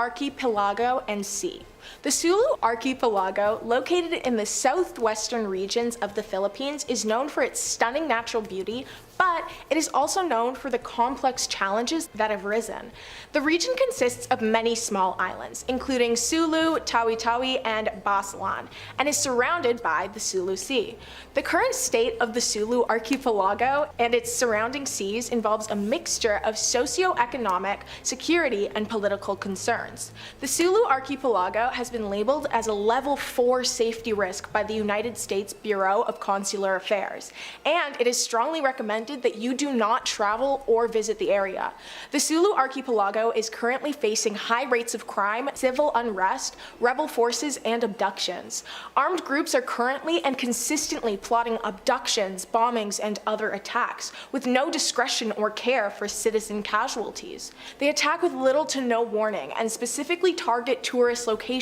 Archipelago and Sea. The Sulu Archipelago, located in the southwestern regions of the Philippines, is known for its stunning natural beauty, but it is also known for the complex challenges that have risen. The region consists of many small islands, including Sulu, Tawi-Tawi, and Basilan, and is surrounded by the Sulu Sea. The current state of the Sulu Archipelago and its surrounding seas involves a mixture of socio-economic, security, and political concerns. The Sulu Archipelago has been labeled as a Level 4 safety risk by the United States Bureau of Consular Affairs, and it is strongly recommended that you do not travel or visit the area. The Sulu Archipelago is currently facing high rates of crime, civil unrest, rebel forces, and abductions. Armed groups are currently and consistently plotting abductions, bombings, and other attacks, with no discretion or care for citizen casualties. They attack with little to no warning and specifically target tourist locations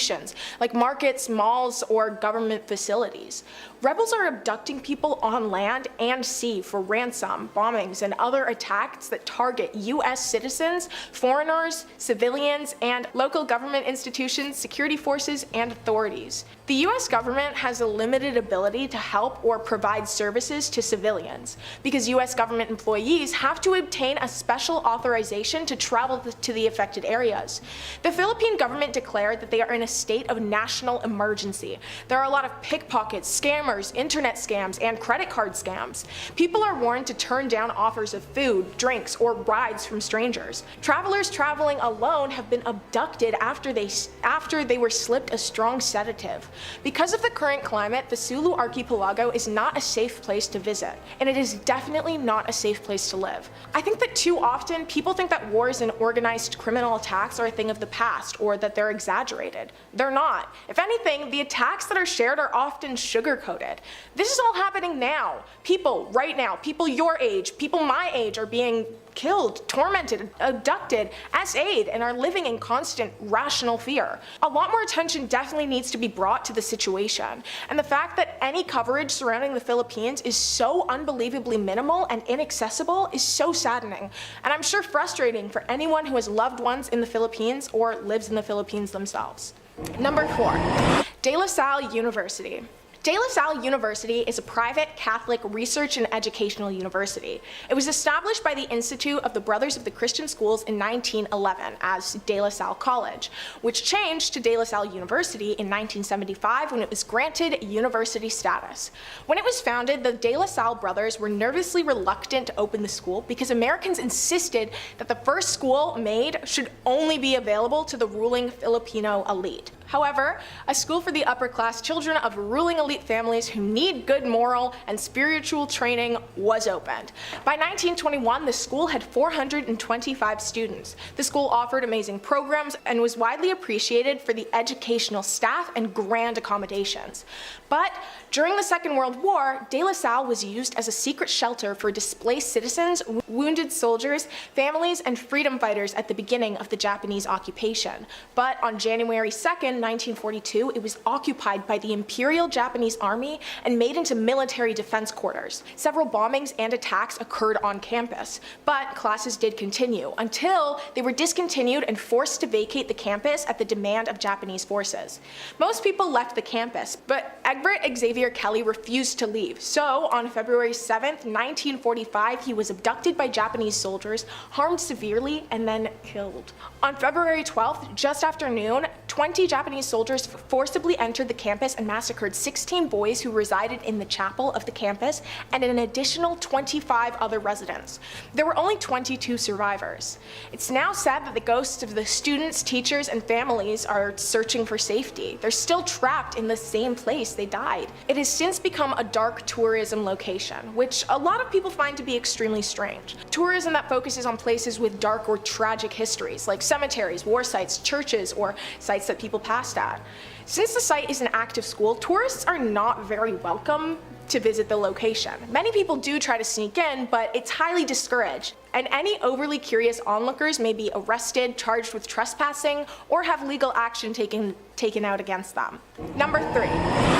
like markets, malls, or government facilities. Rebels are abducting people on land and sea for ransom, bombings, and other attacks that target U.S. citizens, foreigners, civilians, and local government institutions, security forces, and authorities. The U.S. government has a limited ability to help or provide services to civilians because U.S. government employees have to obtain a special authorization to travel to the affected areas. The Philippine government declared that they are in a state of national emergency. There are a lot of pickpockets, scammers, internet scams, and credit card scams. People are warned to turn down offers of food, drinks, or rides from strangers. Travelers traveling alone have been abducted after they were slipped a strong sedative. Because of the current climate, the Sulu Archipelago is not a safe place to visit, and it is definitely not a safe place to live. I think that too often people think that wars and organized criminal attacks are a thing of the past, or that they're exaggerated. They're not. If anything, the attacks that are shared are often sugar-coated. This is all happening now. People right now, people your age, people my age are being killed, tormented, abducted, essayed, and are living in constant rational fear. A lot more attention definitely needs to be brought to the situation, and the fact that any coverage surrounding the Philippines is so unbelievably minimal and inaccessible is so saddening, and I'm sure frustrating for anyone who has loved ones in the Philippines or lives in the Philippines themselves. Number 4. De La Salle University. De La Salle University is a private Catholic research and educational university. It was established by the Institute of the Brothers of the Christian Schools in 1911 as De La Salle College, which changed to De La Salle University in 1975 when it was granted university status. When it was founded, the De La Salle brothers were nervously reluctant to open the school because Americans insisted that the first school made should only be available to the ruling Filipino elite. However, a school for the upper-class children of ruling elite families who need good moral and spiritual training was opened. By 1921, the school had 425 students. The school offered amazing programs and was widely appreciated for the educational staff and grand accommodations. But during the Second World War, De La Salle was used as a secret shelter for displaced citizens, wounded soldiers, families, and freedom fighters at the beginning of the Japanese occupation. But on January 2nd, 1942, it was occupied by the Imperial Japanese Army and made into military defense quarters. Several bombings and attacks occurred on campus, but classes did continue until they were discontinued and forced to vacate the campus at the demand of Japanese forces. Most people left the campus, but Egbert Xavier Kelly refused to leave, so on February 7th, 1945, he was abducted by Japanese soldiers, harmed severely, and then killed. On February 12th, just after noon, 20 Japanese soldiers forcibly entered the campus and massacred 16 boys who resided in the chapel of the campus and an additional 25 other residents. There were only 22 survivors. It's now said that the ghosts of the students, teachers, and families are searching for safety. They're still trapped in the same place they died. It has since become a dark tourism location, which a lot of people find to be extremely strange. Tourism that focuses on places with dark or tragic histories, like cemeteries, war sites, churches, or sites that people passed at. Since the site is an active school, tourists are not very welcome to visit the location. Many people do try to sneak in, but it's highly discouraged, and any overly curious onlookers may be arrested, charged with trespassing, or have legal action taken out against them. Number 3,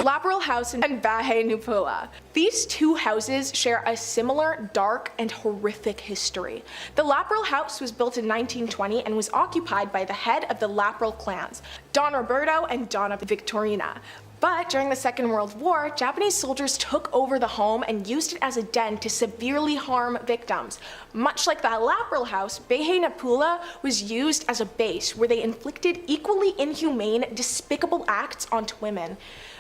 Lapal House and Bahay Nupula. These two houses share a similar dark and horrific history. The Lapal House was built in 1920 and was occupied by the head of the Lapal clans, Don Roberto and Donna Victorina. But during the Second World War, Japanese soldiers took over the home and used it as a den to severely harm victims. Much like the Lapal House, Bahay Nupula was used as a base where they inflicted equally inhumane, despicable acts onto women.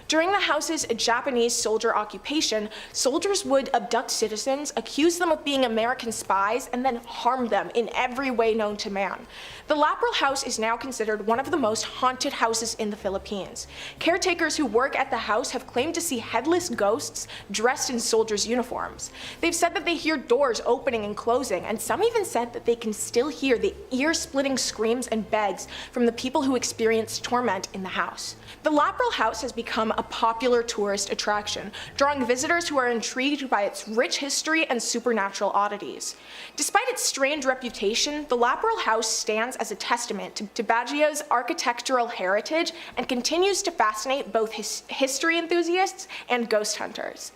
During the house's Japanese soldier occupation, soldiers would abduct citizens, accuse them of being American spies, and then harm them in every way known to man. The Lapal House is now considered one of the most haunted houses in the Philippines. Caretakers who work at the house have claimed to see headless ghosts dressed in soldiers' uniforms. They've said that they hear doors opening and closing, and some even said that they can still hear the ear-splitting screams and begs from the people who experienced torment in the house. The Lapal House has become a popular tourist attraction, drawing visitors who are intrigued by its rich history and supernatural oddities. Despite its strange reputation, the Lapal House stands as a testament to Baguio's architectural heritage and continues to fascinate both history enthusiasts and ghost hunters.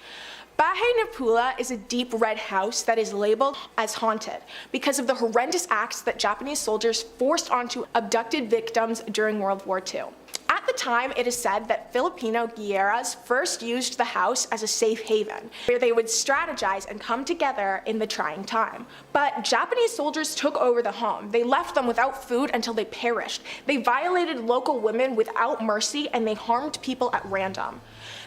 Bahay Nupula is a deep red house that is labeled as haunted because of the horrendous acts that Japanese soldiers forced onto abducted victims during World War II. At the time, it is said that Filipino guerrillas first used the house as a safe haven, where they would strategize and come together in the trying time. But Japanese soldiers took over the home. They left them without food until they perished. They violated local women without mercy, and they harmed people at random.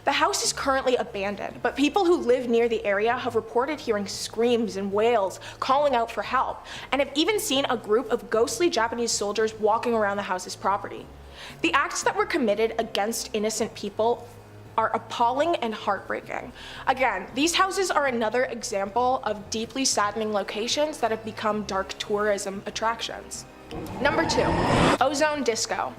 The house is currently abandoned, but people who live near the area have reported hearing screams and wails calling out for help, and have even seen a group of ghostly Japanese soldiers walking around the house's property. The acts that were committed against innocent people are appalling and heartbreaking. Again, these houses are another example of deeply saddening locations that have become dark tourism attractions. Number 2, Ozone Disco.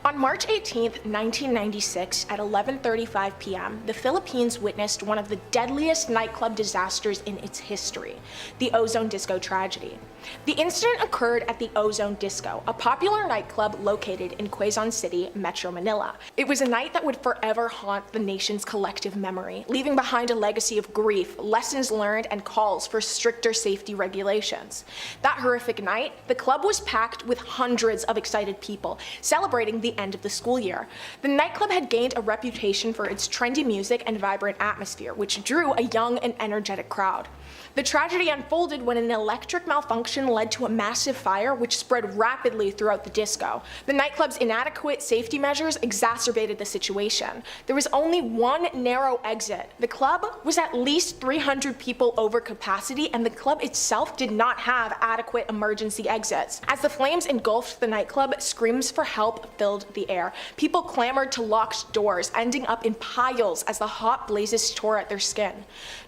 On March 18, 1996, at 11:35 p.m., the Philippines witnessed one of the deadliest nightclub disasters in its history, the Ozone Disco tragedy. The incident occurred at the Ozone Disco, a popular nightclub located in Quezon City, Metro Manila. It was a night that would forever haunt the nation's collective memory, leaving behind a legacy of grief, lessons learned, and calls for stricter safety regulations. That horrific night, the club was packed with hundreds of excited people, celebrating the end of the school year. The nightclub had gained a reputation for its trendy music and vibrant atmosphere, which drew a young and energetic crowd. The tragedy unfolded when an electric malfunction led to a massive fire which spread rapidly throughout the disco. The nightclub's inadequate safety measures exacerbated the situation. There was only one narrow exit. The club was at least 300 people over capacity, and the club itself did not have adequate emergency exits. As the flames engulfed the nightclub, screams for help filled the air. People clamored to locked doors, ending up in piles as the hot blazes tore at their skin.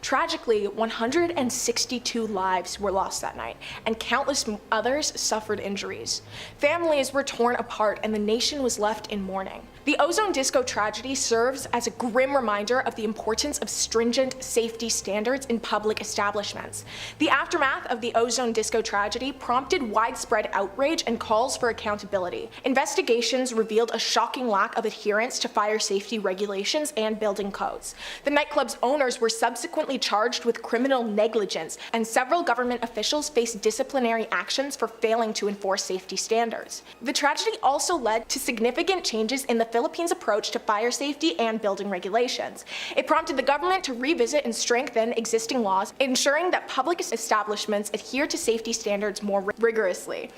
Tragically, 162 lives were lost that night, and countless others suffered injuries. Families were torn apart, and the nation was left in mourning. The Ozone Disco tragedy serves as a grim reminder of the importance of stringent safety standards in public establishments. The aftermath of the Ozone Disco tragedy prompted widespread outrage and calls for accountability. Investigations revealed a shocking lack of adherence to fire safety regulations and building codes. The nightclub's owners were subsequently charged with criminal negligence, and several government officials faced disciplinary actions for failing to enforce safety standards. The tragedy also led to significant changes in the Philippines' approach to fire safety and building regulations. It prompted the government to revisit and strengthen existing laws, ensuring that public establishments adhere to safety standards more rigorously.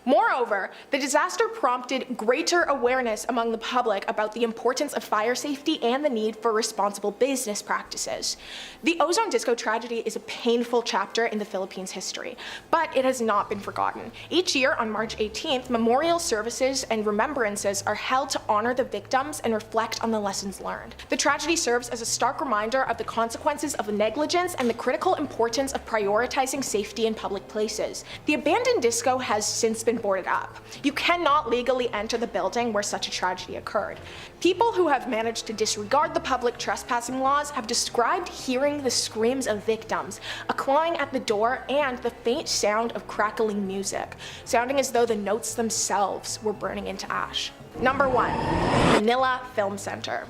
Moreover, the disaster prompted greater awareness among the public about the importance of fire safety and the need for responsible business practices. The Ozone Disco tragedy is a painful chapter in the Philippines' history, but it has not been forgotten. Each year on March 18th, memorial services and remembrances are held to honor the victims and reflect on the lessons learned. The tragedy serves as a stark reminder of the consequences of negligence and the critical importance of prioritizing safety in public places. The abandoned disco has since been boarded up. You cannot legally enter the building where such a tragedy occurred. People who have managed to disregard the public trespassing laws have described hearing the screams of victims, a clawing at the door, and the faint sound of crackling music, sounding as though the notes themselves were burning into ash. Number 1. Manila Film Center.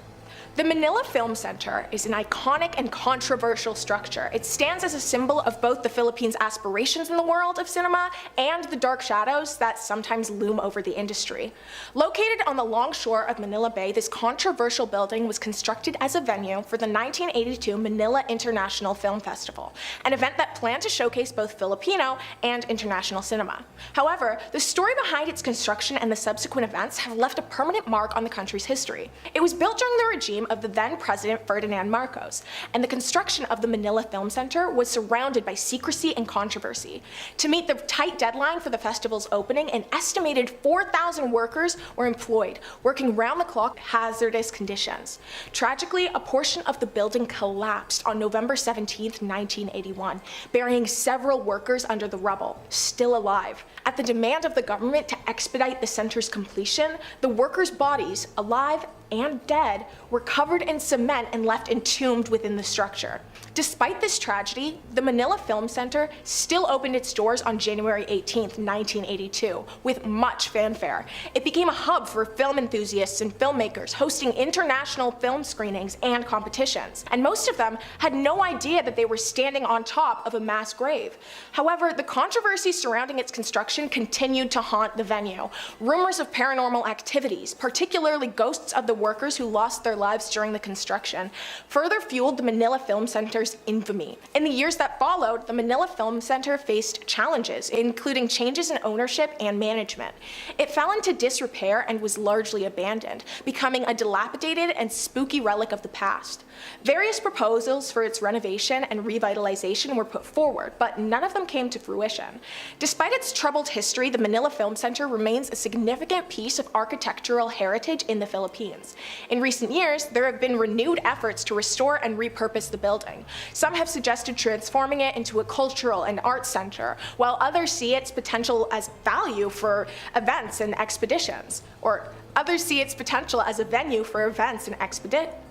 The Manila Film Center is an iconic and controversial structure. It stands as a symbol of both the Philippines' aspirations in the world of cinema and the dark shadows that sometimes loom over the industry. Located on the longshore of Manila Bay, this controversial building was constructed as a venue for the 1982 Manila International Film Festival, an event that planned to showcase both Filipino and international cinema. However, the story behind its construction and the subsequent events have left a permanent mark on the country's history. It was built during the regime of the then President Ferdinand Marcos, and the construction of the Manila Film Center was surrounded by secrecy and controversy. To meet the tight deadline for the festival's opening, an estimated 4,000 workers were employed, working round-the-clock in hazardous conditions. Tragically, a portion of the building collapsed on November 17, 1981, burying several workers under the rubble, still alive. At the demand of the government to expedite the center's completion, the workers' bodies, alive and dead, were covered in cement and left entombed within the structure. Despite this tragedy, the Manila Film Center still opened its doors on January 18, 1982, with much fanfare. It became a hub for film enthusiasts and filmmakers, hosting international film screenings and competitions. And most of them had no idea that they were standing on top of a mass grave. However, the controversy surrounding its construction continued to haunt the venue. Rumors of paranormal activities, particularly ghosts of the workers who lost their lives during the construction, further fueled the Manila Film Center's infamy. In the years that followed, the Manila Film Center faced challenges, including changes in ownership and management. It fell into disrepair and was largely abandoned, becoming a dilapidated and spooky relic of the past. Various proposals for its renovation and revitalization were put forward, but none of them came to fruition. Despite its troubled history, the Manila Film Center remains a significant piece of architectural heritage in the Philippines. In recent years, there have been renewed efforts to restore and repurpose the building. Some have suggested transforming it into a cultural and arts center, while others see its potential as value for events and expeditions, or others see its potential as a venue for events and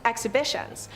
exhibitions.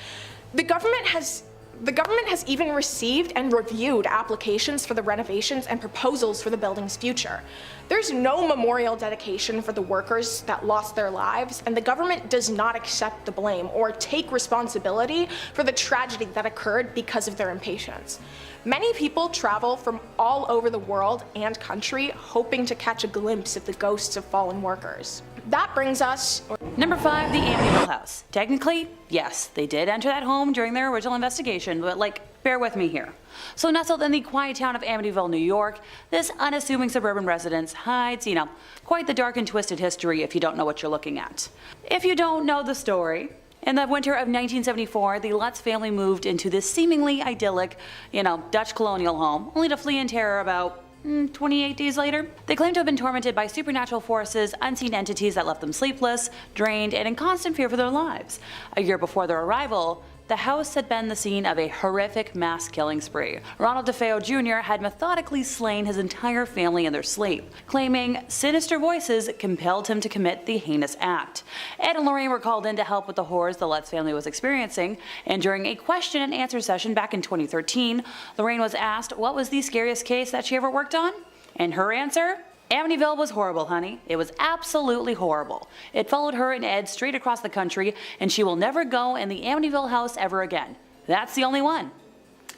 The government has even received and reviewed applications for the renovations and proposals for the building's future. There's no memorial dedication for the workers that lost their lives, and the government does not accept the blame or take responsibility for the tragedy that occurred because of their impatience. Many people travel from all over the world and country hoping to catch a glimpse of the ghosts of fallen workers. That brings us... Number 5, the Amityville House. Technically, yes, they did enter that home during their original investigation, but bear with me here. So nestled in the quiet town of Amityville, New York, this unassuming suburban residence hides, quite the dark and twisted history if you don't know what you're looking at. If you don't know the story, in the winter of 1974, the Lutz family moved into this seemingly idyllic, Dutch colonial home, only to flee in terror about 28 days later. They claim to have been tormented by supernatural forces, unseen entities that left them sleepless, drained, and in constant fear for their lives. A year before their arrival, the house had been the scene of a horrific mass killing spree. Ronald DeFeo Jr. had methodically slain his entire family in their sleep, claiming sinister voices compelled him to commit the heinous act. Ed and Lorraine were called in to help with the horrors the Lutz family was experiencing, and during a question and answer session back in 2013, Lorraine was asked what was the scariest case that she ever worked on, and her answer? Amityville was horrible, honey. It was absolutely horrible. It followed her and Ed straight across the country, and she will never go in the Amityville house ever again. That's the only one.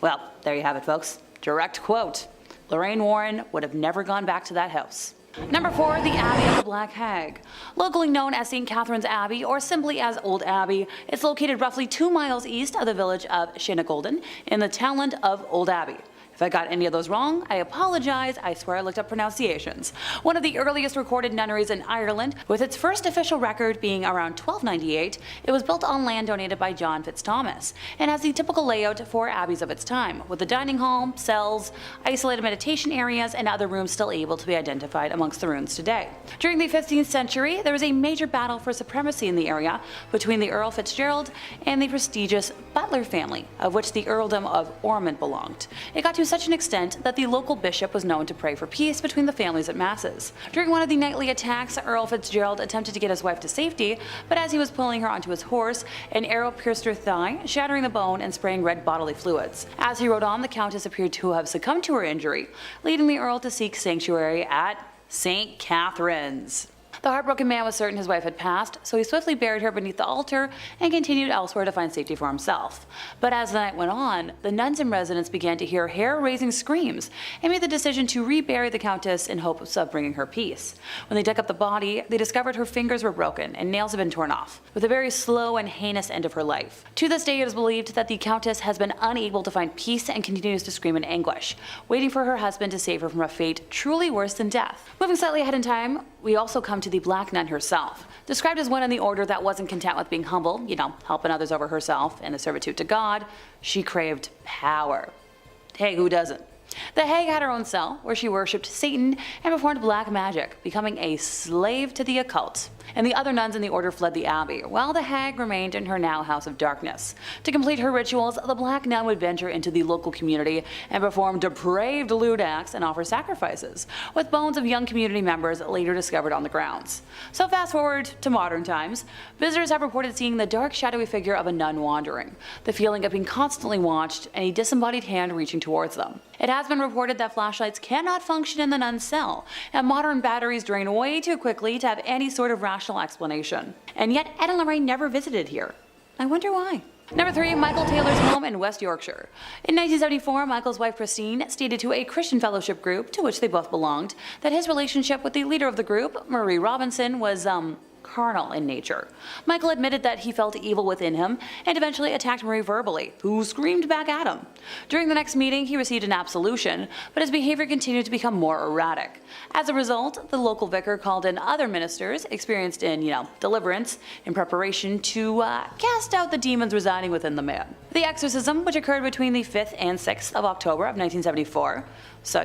Well, there you have it, folks. Direct quote. Lorraine Warren would have never gone back to that house. Number 4, the Abbey of the Black Hag. Locally known as St. Catherines Abbey, or simply as Old Abbey, it's located roughly 2 miles east of the village of Shanagolden in the townland of Old Abbey. If I got any of those wrong, I apologize. I swear I looked up pronunciations. One of the earliest recorded nunneries in Ireland, with its first official record being around 1298, it was built on land donated by John Fitzthomas, and has the typical layout for abbeys of its time, with a dining hall, cells, isolated meditation areas, and other rooms still able to be identified amongst the ruins today. During the 15th century, there was a major battle for supremacy in the area between the Earl Fitzgerald and the prestigious Butler family, of which the Earldom of Ormond belonged. It got to such an extent that the local bishop was known to pray for peace between the families at masses. During one of the nightly attacks, Earl Fitzgerald attempted to get his wife to safety, but as he was pulling her onto his horse, an arrow pierced her thigh, shattering the bone and spraying red bodily fluids. As he rode on, the Countess appeared to have succumbed to her injury, leading the Earl to seek sanctuary at St. Catherines. The heartbroken man was certain his wife had passed, so he swiftly buried her beneath the altar and continued elsewhere to find safety for himself. But as the night went on, the nuns and residents began to hear hair-raising screams and made the decision to rebury the Countess in hopes of bringing her peace. When they dug up the body, they discovered her fingers were broken and nails had been torn off, with a very slow and heinous end of her life. To this day, it is believed that the Countess has been unable to find peace and continues to scream in anguish, waiting for her husband to save her from a fate truly worse than death. Moving slightly ahead in time, we also come to the Black Nun herself. Described as one in the order that wasn't content with being humble, helping others over herself and the servitude to God, she craved power. Hey, who doesn't? The hag had her own cell, where she worshipped Satan and performed black magic, becoming a slave to the occult. And the other nuns in the order fled the abbey, while the hag remained in her now house of darkness. To complete her rituals, the black nun would venture into the local community and perform depraved lewd acts and offer sacrifices, with bones of young community members later discovered on the grounds. So fast forward to modern times, visitors have reported seeing the dark shadowy figure of a nun wandering, the feeling of being constantly watched, and a disembodied hand reaching towards them. It has been reported that flashlights cannot function in the nun's cell, and modern batteries drain way too quickly to have any sort of rational explanation. And yet Ed and Lorraine never visited here. I wonder why. Number 3, Michael Taylor's home in West Yorkshire. In 1974, Michael's wife Christine stated to a Christian fellowship group, to which they both belonged, that his relationship with the leader of the group, Marie Robinson, was, carnal in nature. Michael admitted that he felt evil within him and eventually attacked Marie verbally, who screamed back at him. During the next meeting, he received an absolution, but his behavior continued to become more erratic. As a result, the local vicar called in other ministers experienced in, deliverance in preparation to cast out the demons residing within the man. The exorcism, which occurred between the 5th and 6th of October of 1974, so,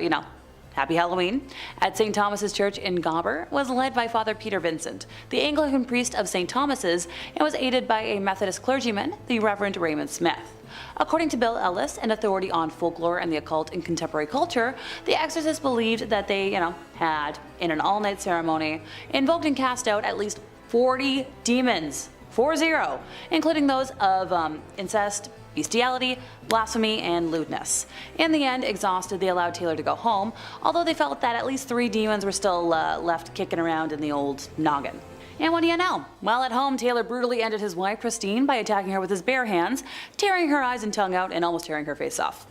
Happy Halloween, at St. Thomas's Church in Gobber, was led by Father Peter Vincent, the Anglican priest of St. Thomas's, and was aided by a Methodist clergyman, the Reverend Raymond Smith. According to Bill Ellis, an authority on folklore and the occult in contemporary culture, the exorcists believed that they, had, in an all-night ceremony, invoked and cast out at least 40 demons, 40, including those of incest, bestiality, blasphemy, and lewdness. In the end, exhausted, they allowed Taylor to go home, although they felt that at least 3 demons were still left kicking around in the old noggin. And what do you know? While at home, Taylor brutally ended his wife, Christine, by attacking her with his bare hands, tearing her eyes and tongue out, and almost tearing her face off.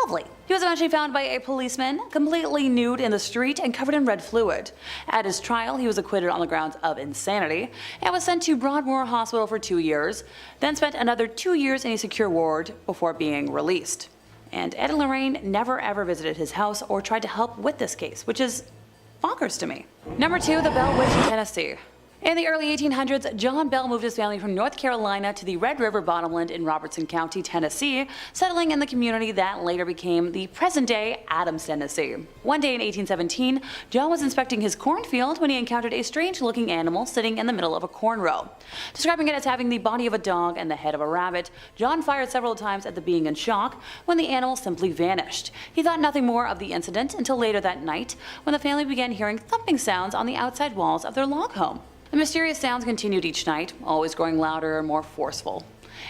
Lovely. He was eventually found by a policeman, completely nude in the street and covered in red fluid. At his trial, he was acquitted on the grounds of insanity and was sent to Broadmoor Hospital for 2 years, then spent another 2 years in a secure ward before being released. And Ed and Lorraine never ever visited his house or tried to help with this case, which is bonkers to me. Number 2, the Bellwi Tennessee. In the early 1800s, John Bell moved his family from North Carolina to the Red River Bottomland in Robertson County, Tennessee, settling in the community that later became the present-day Adams, Tennessee. One day in 1817, John was inspecting his cornfield when he encountered a strange-looking animal sitting in the middle of a corn row. Describing it as having the body of a dog and the head of a rabbit, John fired several times at the being in shock when the animal simply vanished. He thought nothing more of the incident until later that night, when the family began hearing thumping sounds on the outside walls of their log home. The mysterious sounds continued each night, always growing louder and more forceful.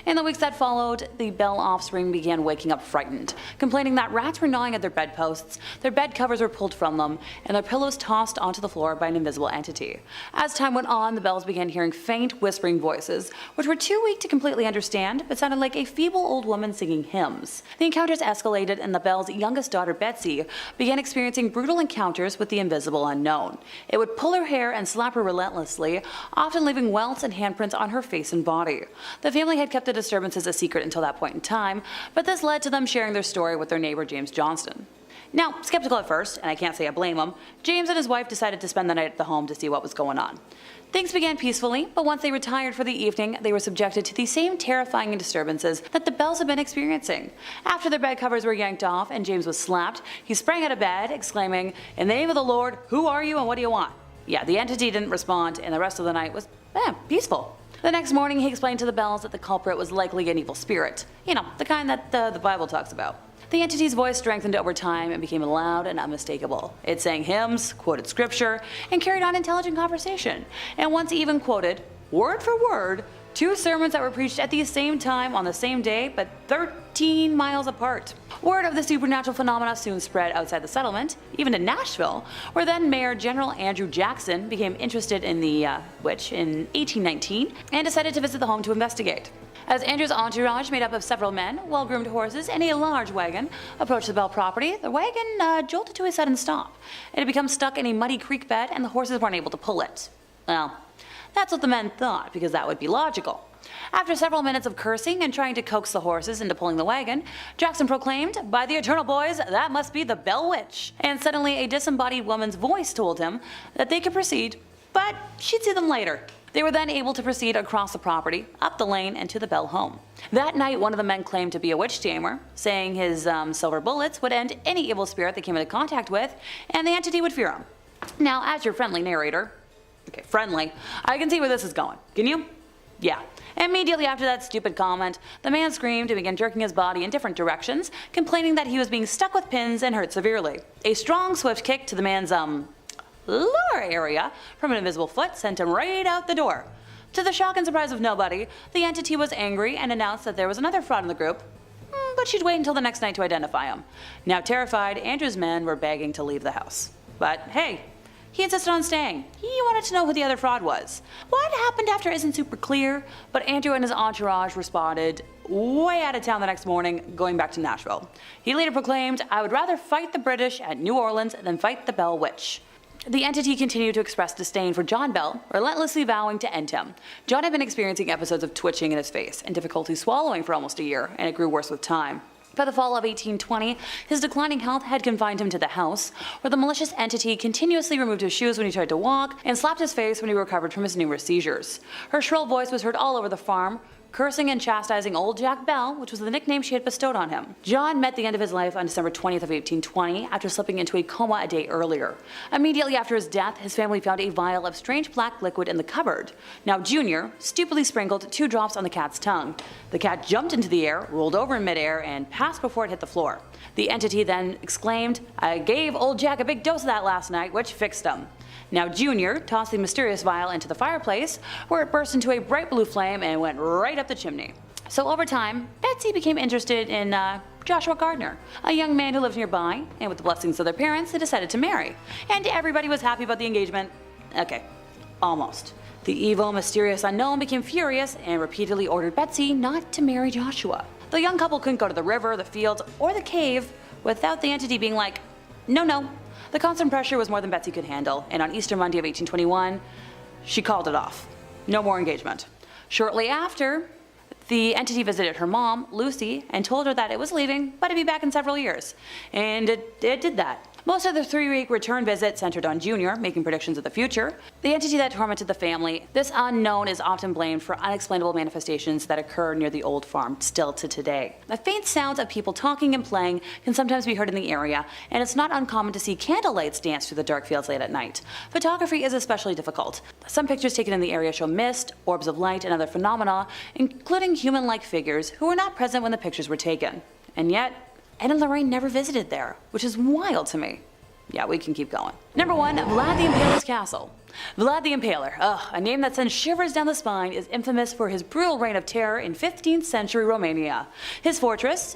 In the weeks that followed, the Bell offspring began waking up frightened, complaining that rats were gnawing at their bedposts, their bed covers were pulled from them, and their pillows tossed onto the floor by an invisible entity. As time went on, the Bells began hearing faint, whispering voices, which were too weak to completely understand, but sounded like a feeble old woman singing hymns. The encounters escalated, and the Bells' youngest daughter, Betsy, began experiencing brutal encounters with the invisible unknown. It would pull her hair and slap her relentlessly, often leaving welts and handprints on her face and body. The family had kept kept the disturbances a secret until that point in time, but this led to them sharing their story with their neighbor James Johnston. Now, skeptical at first, and I can't say I blame him, James and his wife decided to spend the night at the home to see what was going on. Things began peacefully, but once they retired for the evening, they were subjected to the same terrifying disturbances that the Bells had been experiencing. After their bed covers were yanked off and James was slapped, he sprang out of bed, exclaiming, "In the name of the Lord, who are you and what do you want?" Yeah, the entity didn't respond, and the rest of the night was, peaceful. The next morning, he explained to the Bells that the culprit was likely an evil spirit. You know, the kind that the Bible talks about. The entity's voice strengthened over time and became loud and unmistakable. It sang hymns, quoted scripture, and carried on intelligent conversation, and once even quoted, word for word, 2 sermons that were preached at the same time on the same day, but 13 miles apart. Word of the supernatural phenomena soon spread outside the settlement, even to Nashville, where then Mayor General Andrew Jackson became interested in the witch in 1819 and decided to visit the home to investigate. As Andrew's entourage, made up of several men, well-groomed horses, and a large wagon, approached the Bell property, the wagon jolted to a sudden stop. It had become stuck in a muddy creek bed, and the horses weren't able to pull it. Well, that's what the men thought, because that would be logical. After several minutes of cursing and trying to coax the horses into pulling the wagon, Jackson proclaimed, "By the eternal boys, that must be the Bell Witch." And suddenly a disembodied woman's voice told him that they could proceed, but she'd see them later. They were then able to proceed across the property, up the lane, and to the Bell home. That night, one of the men claimed to be a witch tamer, saying his silver bullets would end any evil spirit they came into contact with, and the entity would fear him. Now, as your friendly narrator, okay, friendly, I can see where this is going. Can you? Yeah. Immediately after that stupid comment, the man screamed and began jerking his body in different directions, complaining that he was being stuck with pins and hurt severely. A strong, swift kick to the man's, lower area from an invisible foot sent him right out the door. To the shock and surprise of nobody, the entity was angry and announced that there was another fraud in the group, but she'd wait until the next night to identify him. Now terrified, Andrew's men were begging to leave the house. But hey, he insisted on staying. He wanted to know who the other fraud was. What happened after isn't super clear, but Andrew and his entourage responded way out of town the next morning, going back to Nashville. He later proclaimed, "I would rather fight the British at New Orleans than fight the Bell Witch." The entity continued to express disdain for John Bell, relentlessly vowing to end him. John had been experiencing episodes of twitching in his face and difficulty swallowing for almost a year, and it grew worse with time. By the fall of 1820, his declining health had confined him to the house, where the malicious entity continuously removed his shoes when he tried to walk and slapped his face when he recovered from his numerous seizures. Her shrill voice was heard all over the farm, cursing and chastising old Jack Bell, which was the nickname she had bestowed on him. John met the end of his life on December 20th of 1820 after slipping into a coma a day earlier. Immediately after his death, his family found a vial of strange black liquid in the cupboard. Now Junior stupidly sprinkled 2 drops on the cat's tongue. The cat jumped into the air, rolled over in midair, and passed before it hit the floor. The entity then exclaimed, "I gave old Jack a big dose of that last night, which fixed him." Now Junior tossed the mysterious vial into the fireplace, where it burst into a bright blue flame and went right up the chimney. So over time, Betsy became interested in Joshua Gardner, a young man who lived nearby, and with the blessings of their parents, they decided to marry. And everybody was happy about the engagement. Okay, almost. The evil, mysterious unknown became furious and repeatedly ordered Betsy not to marry Joshua. The young couple couldn't go to the river, the fields, or the cave without the entity being like, no. The constant pressure was more than Betsy could handle, and on Easter Monday of 1821, she called it off. No more engagement. Shortly after, the entity visited her mom, Lucy, and told her that it was leaving, but it'd be back in several years. And it did that. Most of the 3-week return visit centered on Junior, making predictions of the future. The entity that tormented the family, this unknown is often blamed for unexplainable manifestations that occur near the old farm still to today. The faint sounds of people talking and playing can sometimes be heard in the area, and it's not uncommon to see candlelights dance through the dark fields late at night. Photography is especially difficult. Some pictures taken in the area show mist, orbs of light, and other phenomena, including human-like figures who were not present when the pictures were taken. And yet, Ed and Lorraine never visited there, which is wild to me. Yeah, we can keep going. Number 1, Vlad the Impaler's castle. Vlad the Impaler, a name that sends shivers down the spine, is infamous for his brutal reign of terror in 15th century Romania. His fortress,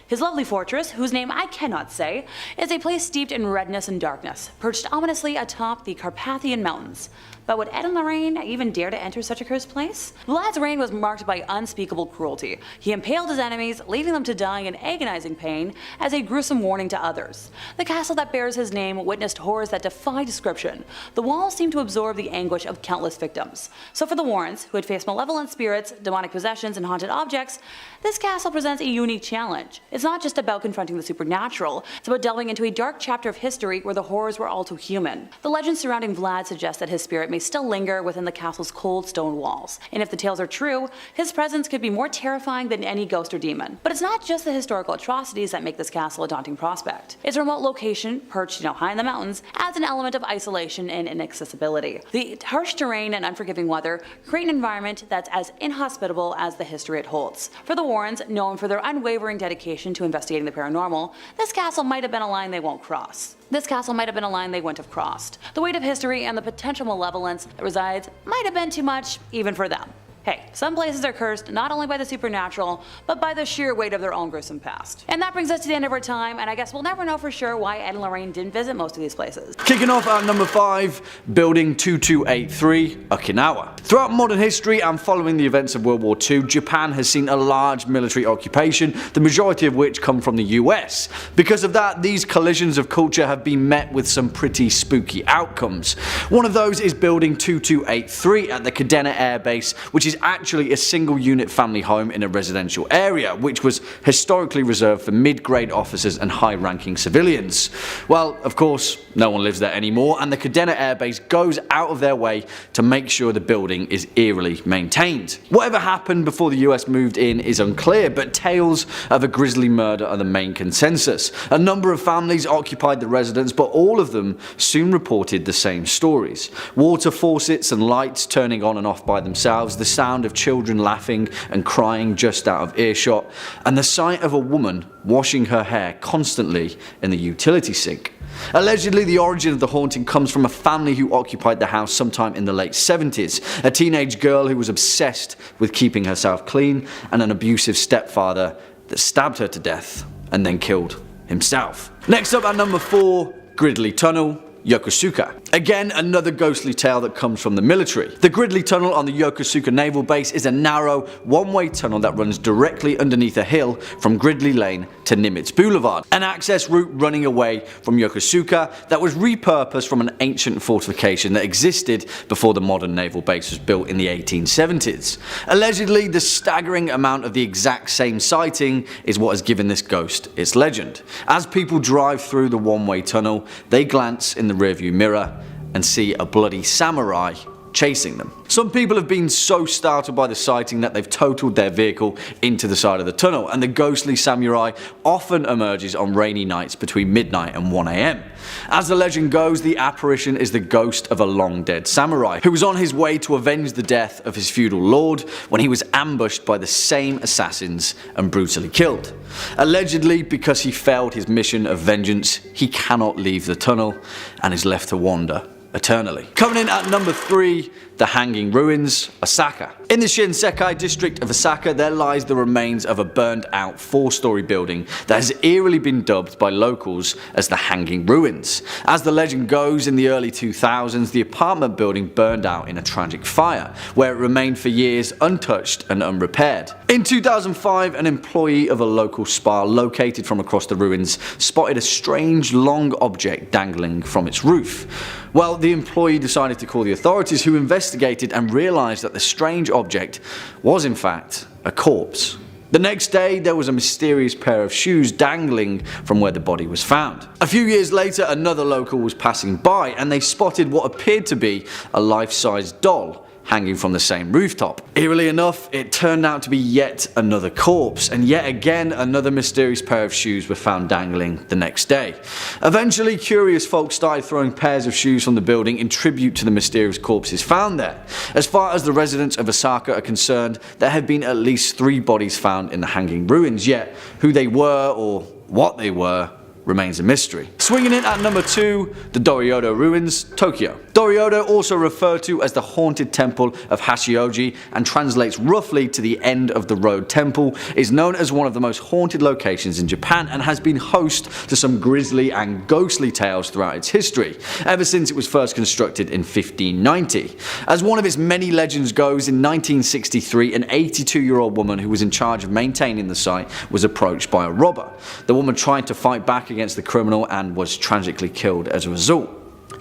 His lovely fortress, whose name I cannot say, is a place steeped in redness and darkness, perched ominously atop the Carpathian Mountains. But would Ed and Lorraine even dare to enter such a cursed place? Vlad's reign was marked by unspeakable cruelty. He impaled his enemies, leaving them to die in agonizing pain as a gruesome warning to others. The castle that bears his name witnessed horrors that defy description. The walls seemed to absorb the anguish of countless victims. So for the Warrens, who had faced malevolent spirits, demonic possessions, and haunted objects, this castle presents a unique challenge. It's not just about confronting the supernatural, it's about delving into a dark chapter of history where the horrors were all too human. The legends surrounding Vlad suggest that his spirit may still linger within the castle's cold stone walls, and if the tales are true, his presence could be more terrifying than any ghost or demon. But it's not just the historical atrocities that make this castle a daunting prospect. Its remote location, perched high in the mountains, adds an element of isolation and inaccessibility. The harsh terrain and unforgiving weather create an environment that's as inhospitable as the history it holds. For the Warrens, known for their unwavering dedication to investigating the paranormal, this castle might have been a line they won't cross. This castle might have been a line they wouldn't have crossed. The weight of history and the potential malevolence that resides might have been too much even for them. Hey, some places are cursed not only by the supernatural, but by the sheer weight of their own gruesome past. And that brings us to the end of our time, and I guess we'll never know for sure why Ed and Lorraine didn't visit most of these places. Kicking off at number 5, Building 2283, Okinawa. Throughout modern history and following the events of World War II, Japan has seen a large military occupation, the majority of which come from the US. Because of that, these collisions of culture have been met with some pretty spooky outcomes. One of those is Building 2283 at the Kadena Air Base, which is actually a single unit family home in a residential area, which was historically reserved for mid-grade officers and high-ranking civilians. Well, of course, no one lives there anymore, and the Kadena Air Base goes out of their way to make sure the building is eerily maintained. Whatever happened before the US moved in is unclear, but tales of a grisly murder are the main consensus. A number of families occupied the residence, but all of them soon reported the same stories. Water faucets and lights turning on and off by themselves, the sound of children laughing and crying just out of earshot, and the sight of a woman washing her hair constantly in the utility sink. Allegedly, the origin of the haunting comes from a family who occupied the house sometime in the late 70s, a teenage girl who was obsessed with keeping herself clean, and an abusive stepfather that stabbed her to death and then killed himself. Next up at number 4, Gridley Tunnel, Yokosuka. Again, another ghostly tale that comes from the military. The Gridley Tunnel on the Yokosuka Naval Base is a narrow, one-way tunnel that runs directly underneath a hill from Gridley Lane to Nimitz Boulevard, an access route running away from Yokosuka that was repurposed from an ancient fortification that existed before the modern naval base was built in the 1870s. Allegedly, the staggering amount of the exact same sighting is what has given this ghost its legend. As people drive through the one-way tunnel, they glance in the rearview mirror and see a bloody samurai chasing them. Some people have been so startled by the sighting that they've totaled their vehicle into the side of the tunnel, and the ghostly samurai often emerges on rainy nights between midnight and 1 AM. As the legend goes, the apparition is the ghost of a long-dead samurai who was on his way to avenge the death of his feudal lord when he was ambushed by the same assassins and brutally killed. Allegedly, because he failed his mission of vengeance, he cannot leave the tunnel and is left to wander eternally. Coming in at number 3, the Hanging Ruins, Osaka. In the Shinsekai district of Osaka, there lies the remains of a burned out 4-story building that has eerily been dubbed by locals as the Hanging Ruins. As the legend goes, in the early 2000s, the apartment building burned out in a tragic fire, where it remained for years untouched and unrepaired. In 2005, an employee of a local spa located from across the ruins spotted a strange long object dangling from its roof. Well, the employee decided to call the authorities, who investigated and realized that the strange object was in fact a corpse. The next day, there was a mysterious pair of shoes dangling from where the body was found. A few years later, another local was passing by and they spotted what appeared to be a life-size doll hanging from the same rooftop. Eerily enough, it turned out to be yet another corpse, and yet again another mysterious pair of shoes were found dangling the next day. Eventually, curious folks started throwing pairs of shoes from the building in tribute to the mysterious corpses found there. As far as the residents of Osaka are concerned, there have been at least 3 bodies found in the Hanging Ruins, yet who they were or what they were remains a mystery. Swinging in at number 2, the Doroto Ruins, Tokyo. Doroto, also referred to as the Haunted Temple of Hashioji and translates roughly to the End of the Road Temple, is known as one of the most haunted locations in Japan and has been host to some grisly and ghostly tales throughout its history, ever since it was first constructed in 1590. As one of its many legends goes, in 1963 an 82-year-old woman who was in charge of maintaining the site was approached by a robber. The woman tried to fight back against the criminal and was tragically killed as a result.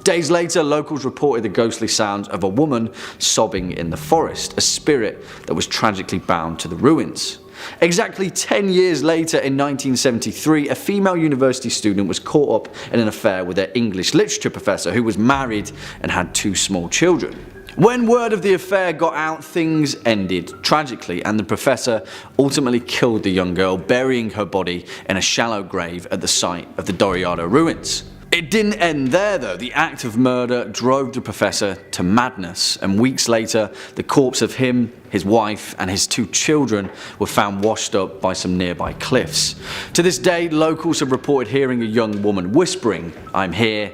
Days later, locals reported the ghostly sounds of a woman sobbing in the forest, a spirit that was tragically bound to the ruins. Exactly 10 years later, in 1973, a female university student was caught up in an affair with her English literature professor, who was married and had 2 small children. When word of the affair got out, things ended tragically, and the professor ultimately killed the young girl, burying her body in a shallow grave at the site of the Doroto Ruins. It didn't end there though. The act of murder drove the professor to madness, and weeks later the corpse of him, his wife and his 2 children were found washed up by some nearby cliffs. To this day, locals have reported hearing a young woman whispering, I'm here,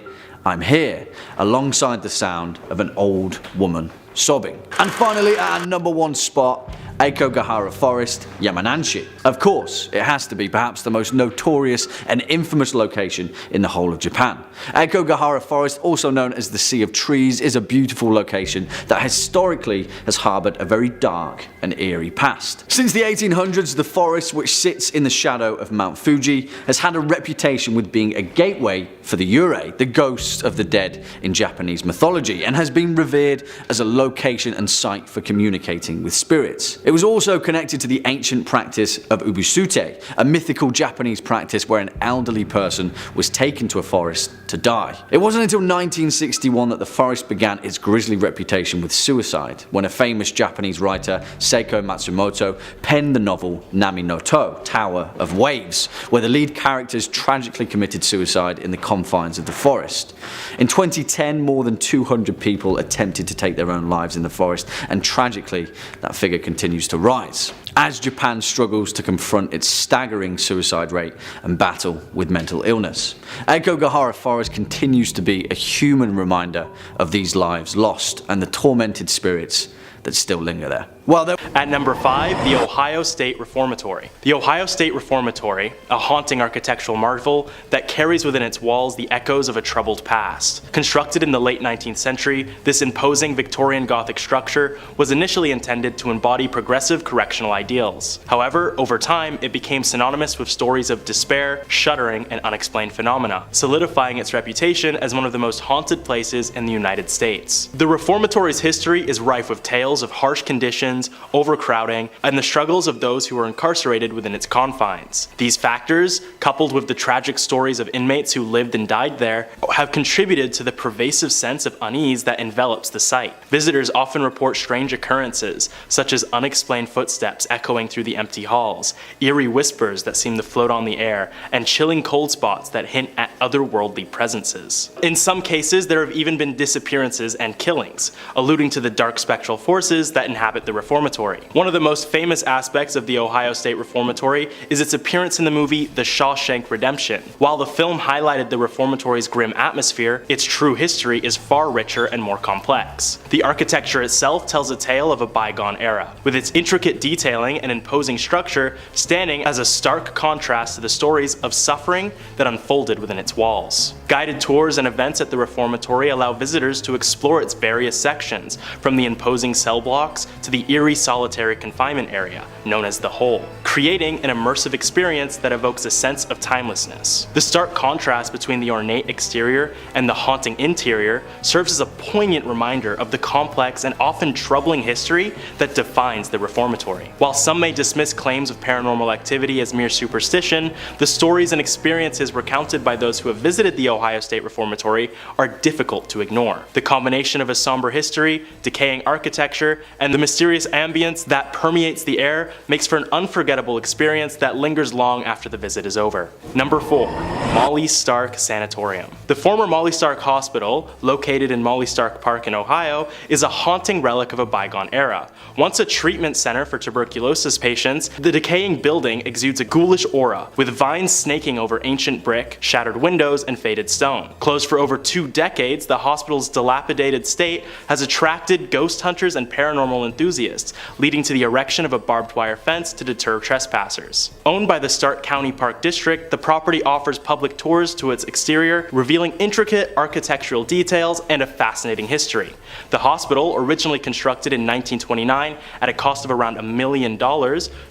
alongside the sound of an old woman sobbing. And finally, at our number 1 spot, Aokigahara Forest, Yamananshi. Of course, it has to be perhaps the most notorious and infamous location in the whole of Japan. Aokigahara Forest, also known as the Sea of Trees, is a beautiful location that historically has harboured a very dark and eerie past. Since the 1800s, the forest, which sits in the shadow of Mount Fuji, has had a reputation with being a gateway for the Yurei, the ghosts of the dead in Japanese mythology, and has been revered as a location and site for communicating with spirits. It was also connected to the ancient practice of ubusute, a mythical Japanese practice where an elderly person was taken to a forest to die. It wasn't until 1961 that the forest began its grisly reputation with suicide, when a famous Japanese writer, Seiko Matsumoto, penned the novel Nami no To, Tower of Waves, where the lead characters tragically committed suicide in the confines of the forest. In 2010, more than 200 people attempted to take their own lives in the forest, and tragically, that figure continues to rise as Japan struggles to confront its staggering suicide rate and battle with mental illness. Aokigahara Forest continues to be a human reminder of these lives lost and the tormented spirits that still linger there. At number 5, the Ohio State Reformatory. The Ohio State Reformatory, a haunting architectural marvel that carries within its walls the echoes of a troubled past. Constructed in the late 19th century, this imposing Victorian Gothic structure was initially intended to embody progressive correctional ideals. However, over time, it became synonymous with stories of despair, shuddering, and unexplained phenomena, solidifying its reputation as one of the most haunted places in the United States. The Reformatory's history is rife with tales of harsh conditions, overcrowding, and the struggles of those who were incarcerated within its confines. These factors, coupled with the tragic stories of inmates who lived and died there, have contributed to the pervasive sense of unease that envelops the site. Visitors often report strange occurrences, such as unexplained footsteps echoing through the empty halls, eerie whispers that seem to float on the air, and chilling cold spots that hint at otherworldly presences. In some cases, there have even been disappearances and killings, alluding to the dark spectral forces that inhabit the Reformatory. One of the most famous aspects of the Ohio State Reformatory is its appearance in the movie The Shawshank Redemption. While the film highlighted the Reformatory's grim atmosphere, its true history is far richer and more complex. The architecture itself tells a tale of a bygone era, with its intricate detailing and imposing structure standing as a stark contrast to the stories of suffering that unfolded within its walls. Guided tours and events at the Reformatory allow visitors to explore its various sections, from the imposing cell blocks to the eerie solitary confinement area, known as the Hole, creating an immersive experience that evokes a sense of timelessness. The stark contrast between the ornate exterior and the haunting interior serves as a poignant reminder of the complex and often troubling history that defines the Reformatory. While some may dismiss claims of paranormal activity as mere superstition, the stories and experiences recounted by those who have visited the Ohio State Reformatory are difficult to ignore. The combination of a somber history, decaying architecture, and the mysterious mysterious ambience that permeates the air makes for an unforgettable experience that lingers long after the visit is over. Number 4. Molly Stark Sanatorium. The former Molly Stark Hospital, located in Molly Stark Park in Ohio, is a haunting relic of a bygone era. Once a treatment center for tuberculosis patients, the decaying building exudes a ghoulish aura, with vines snaking over ancient brick, shattered windows, and faded stone. Closed for over 2 decades, the hospital's dilapidated state has attracted ghost hunters and paranormal enthusiasts, leading to the erection of a barbed wire fence to deter trespassers. Owned by the Stark County Park District, the property offers public tours to its exterior, revealing intricate architectural details and a fascinating history. The hospital, originally constructed in 1929 at a cost of around $1 million,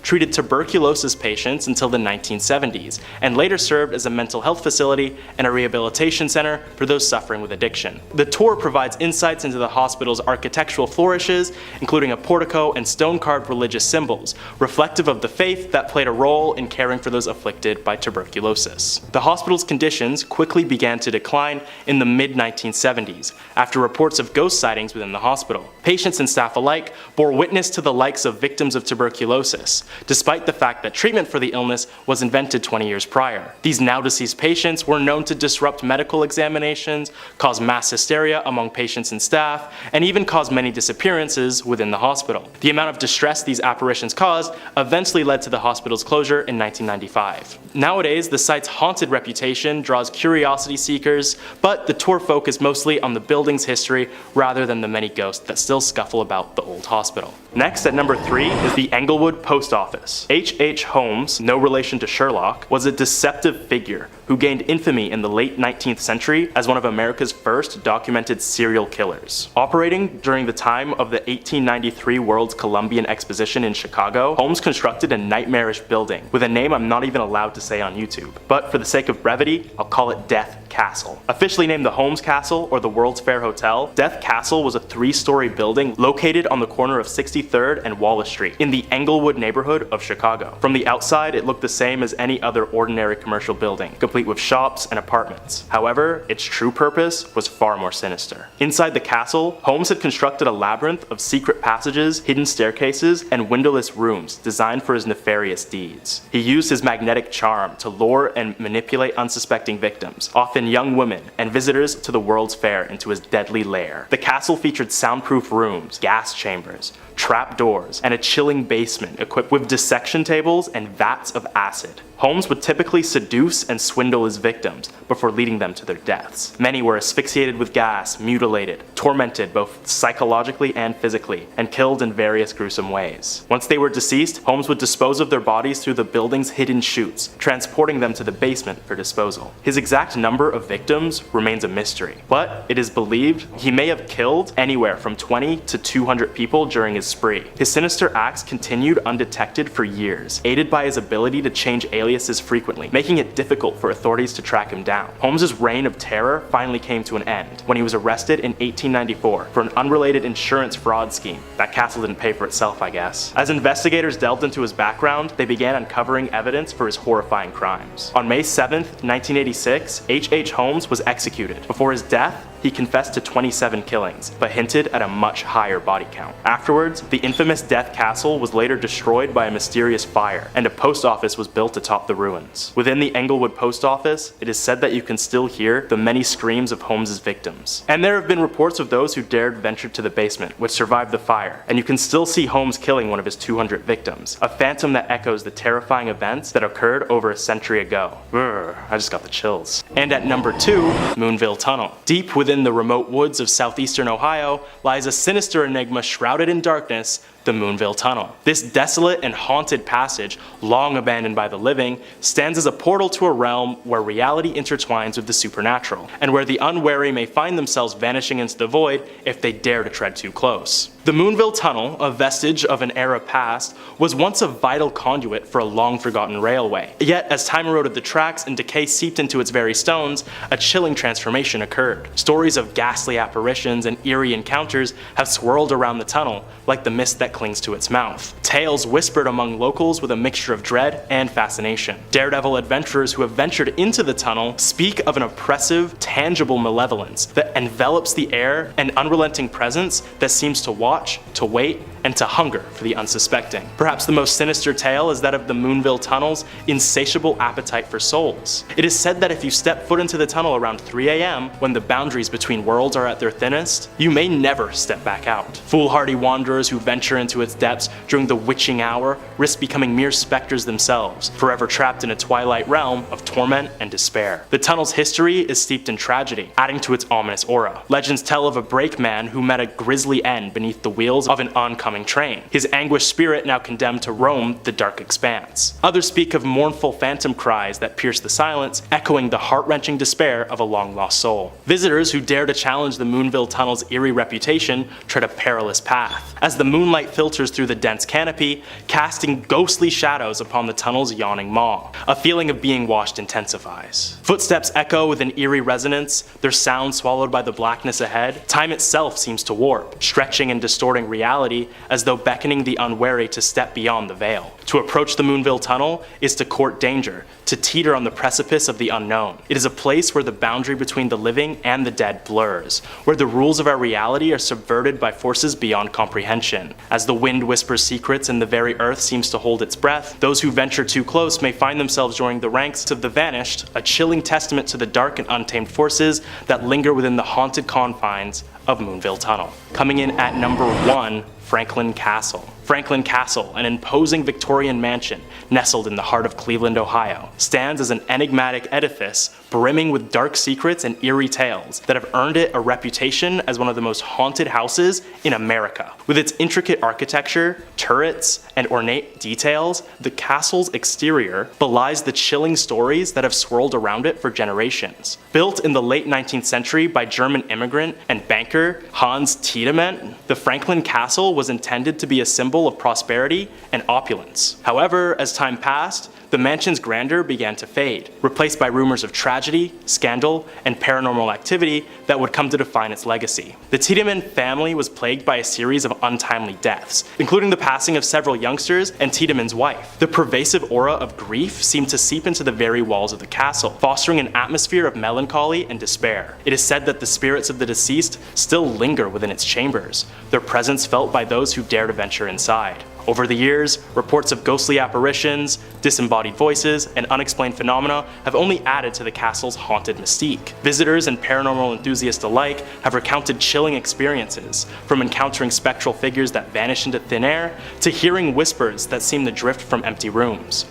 treated tuberculosis patients until the 1970s, and later served as a mental health facility and a rehabilitation center for those suffering with addiction. The tour provides insights into the hospital's architectural flourishes, including a portico and stone-carved religious symbols, reflective of the faith that played a role in caring for those afflicted by tuberculosis. The hospital's conditions quickly began to decline in the mid-1970s, after reports of ghost sightings within the hospital. Patients and staff alike bore witness to the likes of victims of tuberculosis, despite the fact that treatment for the illness was invented 20 years prior. These now-deceased patients were known to disrupt medical examinations, cause mass hysteria among patients and staff, and even cause many disappearances within the hospital. The amount of distress these apparitions caused eventually led to the hospital's closure in 1995. Nowadays, the site's haunted reputation draws curiosity seekers, but the tour focused mostly on the building's history rather than the many ghosts that still scuffle about the old hospital. Next, at number 3, is the Englewood Post Office. H.H. Holmes, no relation to Sherlock, was a deceptive figure who gained infamy in the late 19th century as one of America's first documented serial killers. Operating during the time of the 1893 World's Columbian Exposition in Chicago, Holmes constructed a nightmarish building with a name I'm not even allowed to say on YouTube. But for the sake of brevity, I'll call it Death Castle. Officially named the Holmes Castle or the World's Fair Hotel, Death Castle was a 3-story building located on the corner of 63rd and Wallace Street in the Englewood neighborhood of Chicago. From the outside, it looked the same as any other ordinary commercial building, complete with shops and apartments. However, its true purpose was far more sinister. Inside the castle, Holmes had constructed a labyrinth of secret passages, hidden staircases, and windowless rooms designed for his nefarious deeds. He used his magnetic charm to lure and manipulate unsuspecting victims, often young women and visitors to the World's Fair, into his deadly lair. The castle featured soundproof rooms, gas chambers, trap doors, and a chilling basement equipped with dissection tables and vats of acid. Holmes would typically seduce and swindle his victims before leading them to their deaths. Many were asphyxiated with gas, mutilated, tormented both psychologically and physically, and killed in various gruesome ways. Once they were deceased, Holmes would dispose of their bodies through the building's hidden chutes, transporting them to the basement for disposal. His exact number of victims remains a mystery, but it is believed he may have killed anywhere from 20 to 200 people during his spree. His sinister acts continued undetected for years, aided by his ability to change aliases frequently, making it difficult for authorities to track him down. Holmes's reign of terror finally came to an end when he was arrested in 1894 for an unrelated insurance fraud scheme. That castle didn't pay for itself, I guess. As investigators delved into his background, they began uncovering evidence for his horrifying crimes. On May 7th, 1986, H.H. Holmes was executed. Before his death, he confessed to 27 killings, but hinted at a much higher body count. Afterwards, the infamous Death Castle was later destroyed by a mysterious fire, and a post office was built atop the ruins. Within the Englewood post office, it is said that you can still hear the many screams of Holmes's victims. And there have been reports of those who dared venture to the basement, which survived the fire, and you can still see Holmes killing one of his 200 victims, a phantom that echoes the terrifying events that occurred over a century ago. I just got the chills. And at number 2, Moonville Tunnel. Deep within the remote woods of southeastern Ohio lies a sinister enigma shrouded in darkness, the Moonville Tunnel. This desolate and haunted passage, long abandoned by the living, stands as a portal to a realm where reality intertwines with the supernatural, and where the unwary may find themselves vanishing into the void if they dare to tread too close. The Moonville Tunnel, a vestige of an era past, was once a vital conduit for a long-forgotten railway. Yet, as time eroded the tracks and decay seeped into its very stones, a chilling transformation occurred. Stories of ghastly apparitions and eerie encounters have swirled around the tunnel, like the mist that clings to its mouth. Tales whispered among locals with a mixture of dread and fascination. Daredevil adventurers who have ventured into the tunnel speak of an oppressive, tangible malevolence that envelops the air, an unrelenting presence that seems to watch, to wait, and to hunger for the unsuspecting. Perhaps the most sinister tale is that of the Moonville Tunnel's insatiable appetite for souls. It is said that if you step foot into the tunnel around 3 a.m., when the boundaries between worlds are at their thinnest, you may never step back out. Foolhardy wanderers who venture into its depths during the witching hour risk becoming mere specters themselves, forever trapped in a twilight realm of torment and despair. The tunnel's history is steeped in tragedy, adding to its ominous aura. Legends tell of a brakeman who met a grisly end beneath the wheels of an oncoming train, his anguished spirit now condemned to roam the dark expanse. Others speak of mournful phantom cries that pierce the silence, echoing the heart-wrenching despair of a long-lost soul. Visitors who dare to challenge the Moonville Tunnel's eerie reputation tread a perilous path, as the moonlight filters through the dense canopy, casting ghostly shadows upon the tunnel's yawning maw. A feeling of being watched intensifies. Footsteps echo with an eerie resonance, their sound swallowed by the blackness ahead. Time itself seems to warp, stretching and distorting reality as though beckoning the unwary to step beyond the veil. To approach the Moonville Tunnel is to court danger, to teeter on the precipice of the unknown. It is a place where the boundary between the living and the dead blurs, where the rules of our reality are subverted by forces beyond comprehension. As the wind whispers secrets and the very earth seems to hold its breath, those who venture too close may find themselves joining the ranks of the vanished, a chilling testament to the dark and untamed forces that linger within the haunted confines of Moonville Tunnel. Coming in at number 1, Franklin Castle. Franklin Castle, an imposing Victorian mansion nestled in the heart of Cleveland, Ohio, stands as an enigmatic edifice brimming with dark secrets and eerie tales that have earned it a reputation as one of the most haunted houses in America. With its intricate architecture, turrets, and ornate details, the castle's exterior belies the chilling stories that have swirled around it for generations. Built in the late 19th century by German immigrant and banker Hans Tiedemann, the Franklin Castle was intended to be a symbol of prosperity and opulence. However, as time passed, the mansion's grandeur began to fade, replaced by rumors of tragedy, scandal, and paranormal activity that would come to define its legacy. The Tiedemann family was plagued by a series of untimely deaths, including the passing of several youngsters and Tiedemann's wife. The pervasive aura of grief seemed to seep into the very walls of the castle, fostering an atmosphere of melancholy and despair. It is said that the spirits of the deceased still linger within its chambers, their presence felt by those who dare to venture inside. Over the years, reports of ghostly apparitions, disembodied voices, and unexplained phenomena have only added to the castle's haunted mystique. Visitors and paranormal enthusiasts alike have recounted chilling experiences, from encountering spectral figures that vanish into thin air, to hearing whispers that seem to drift from empty rooms.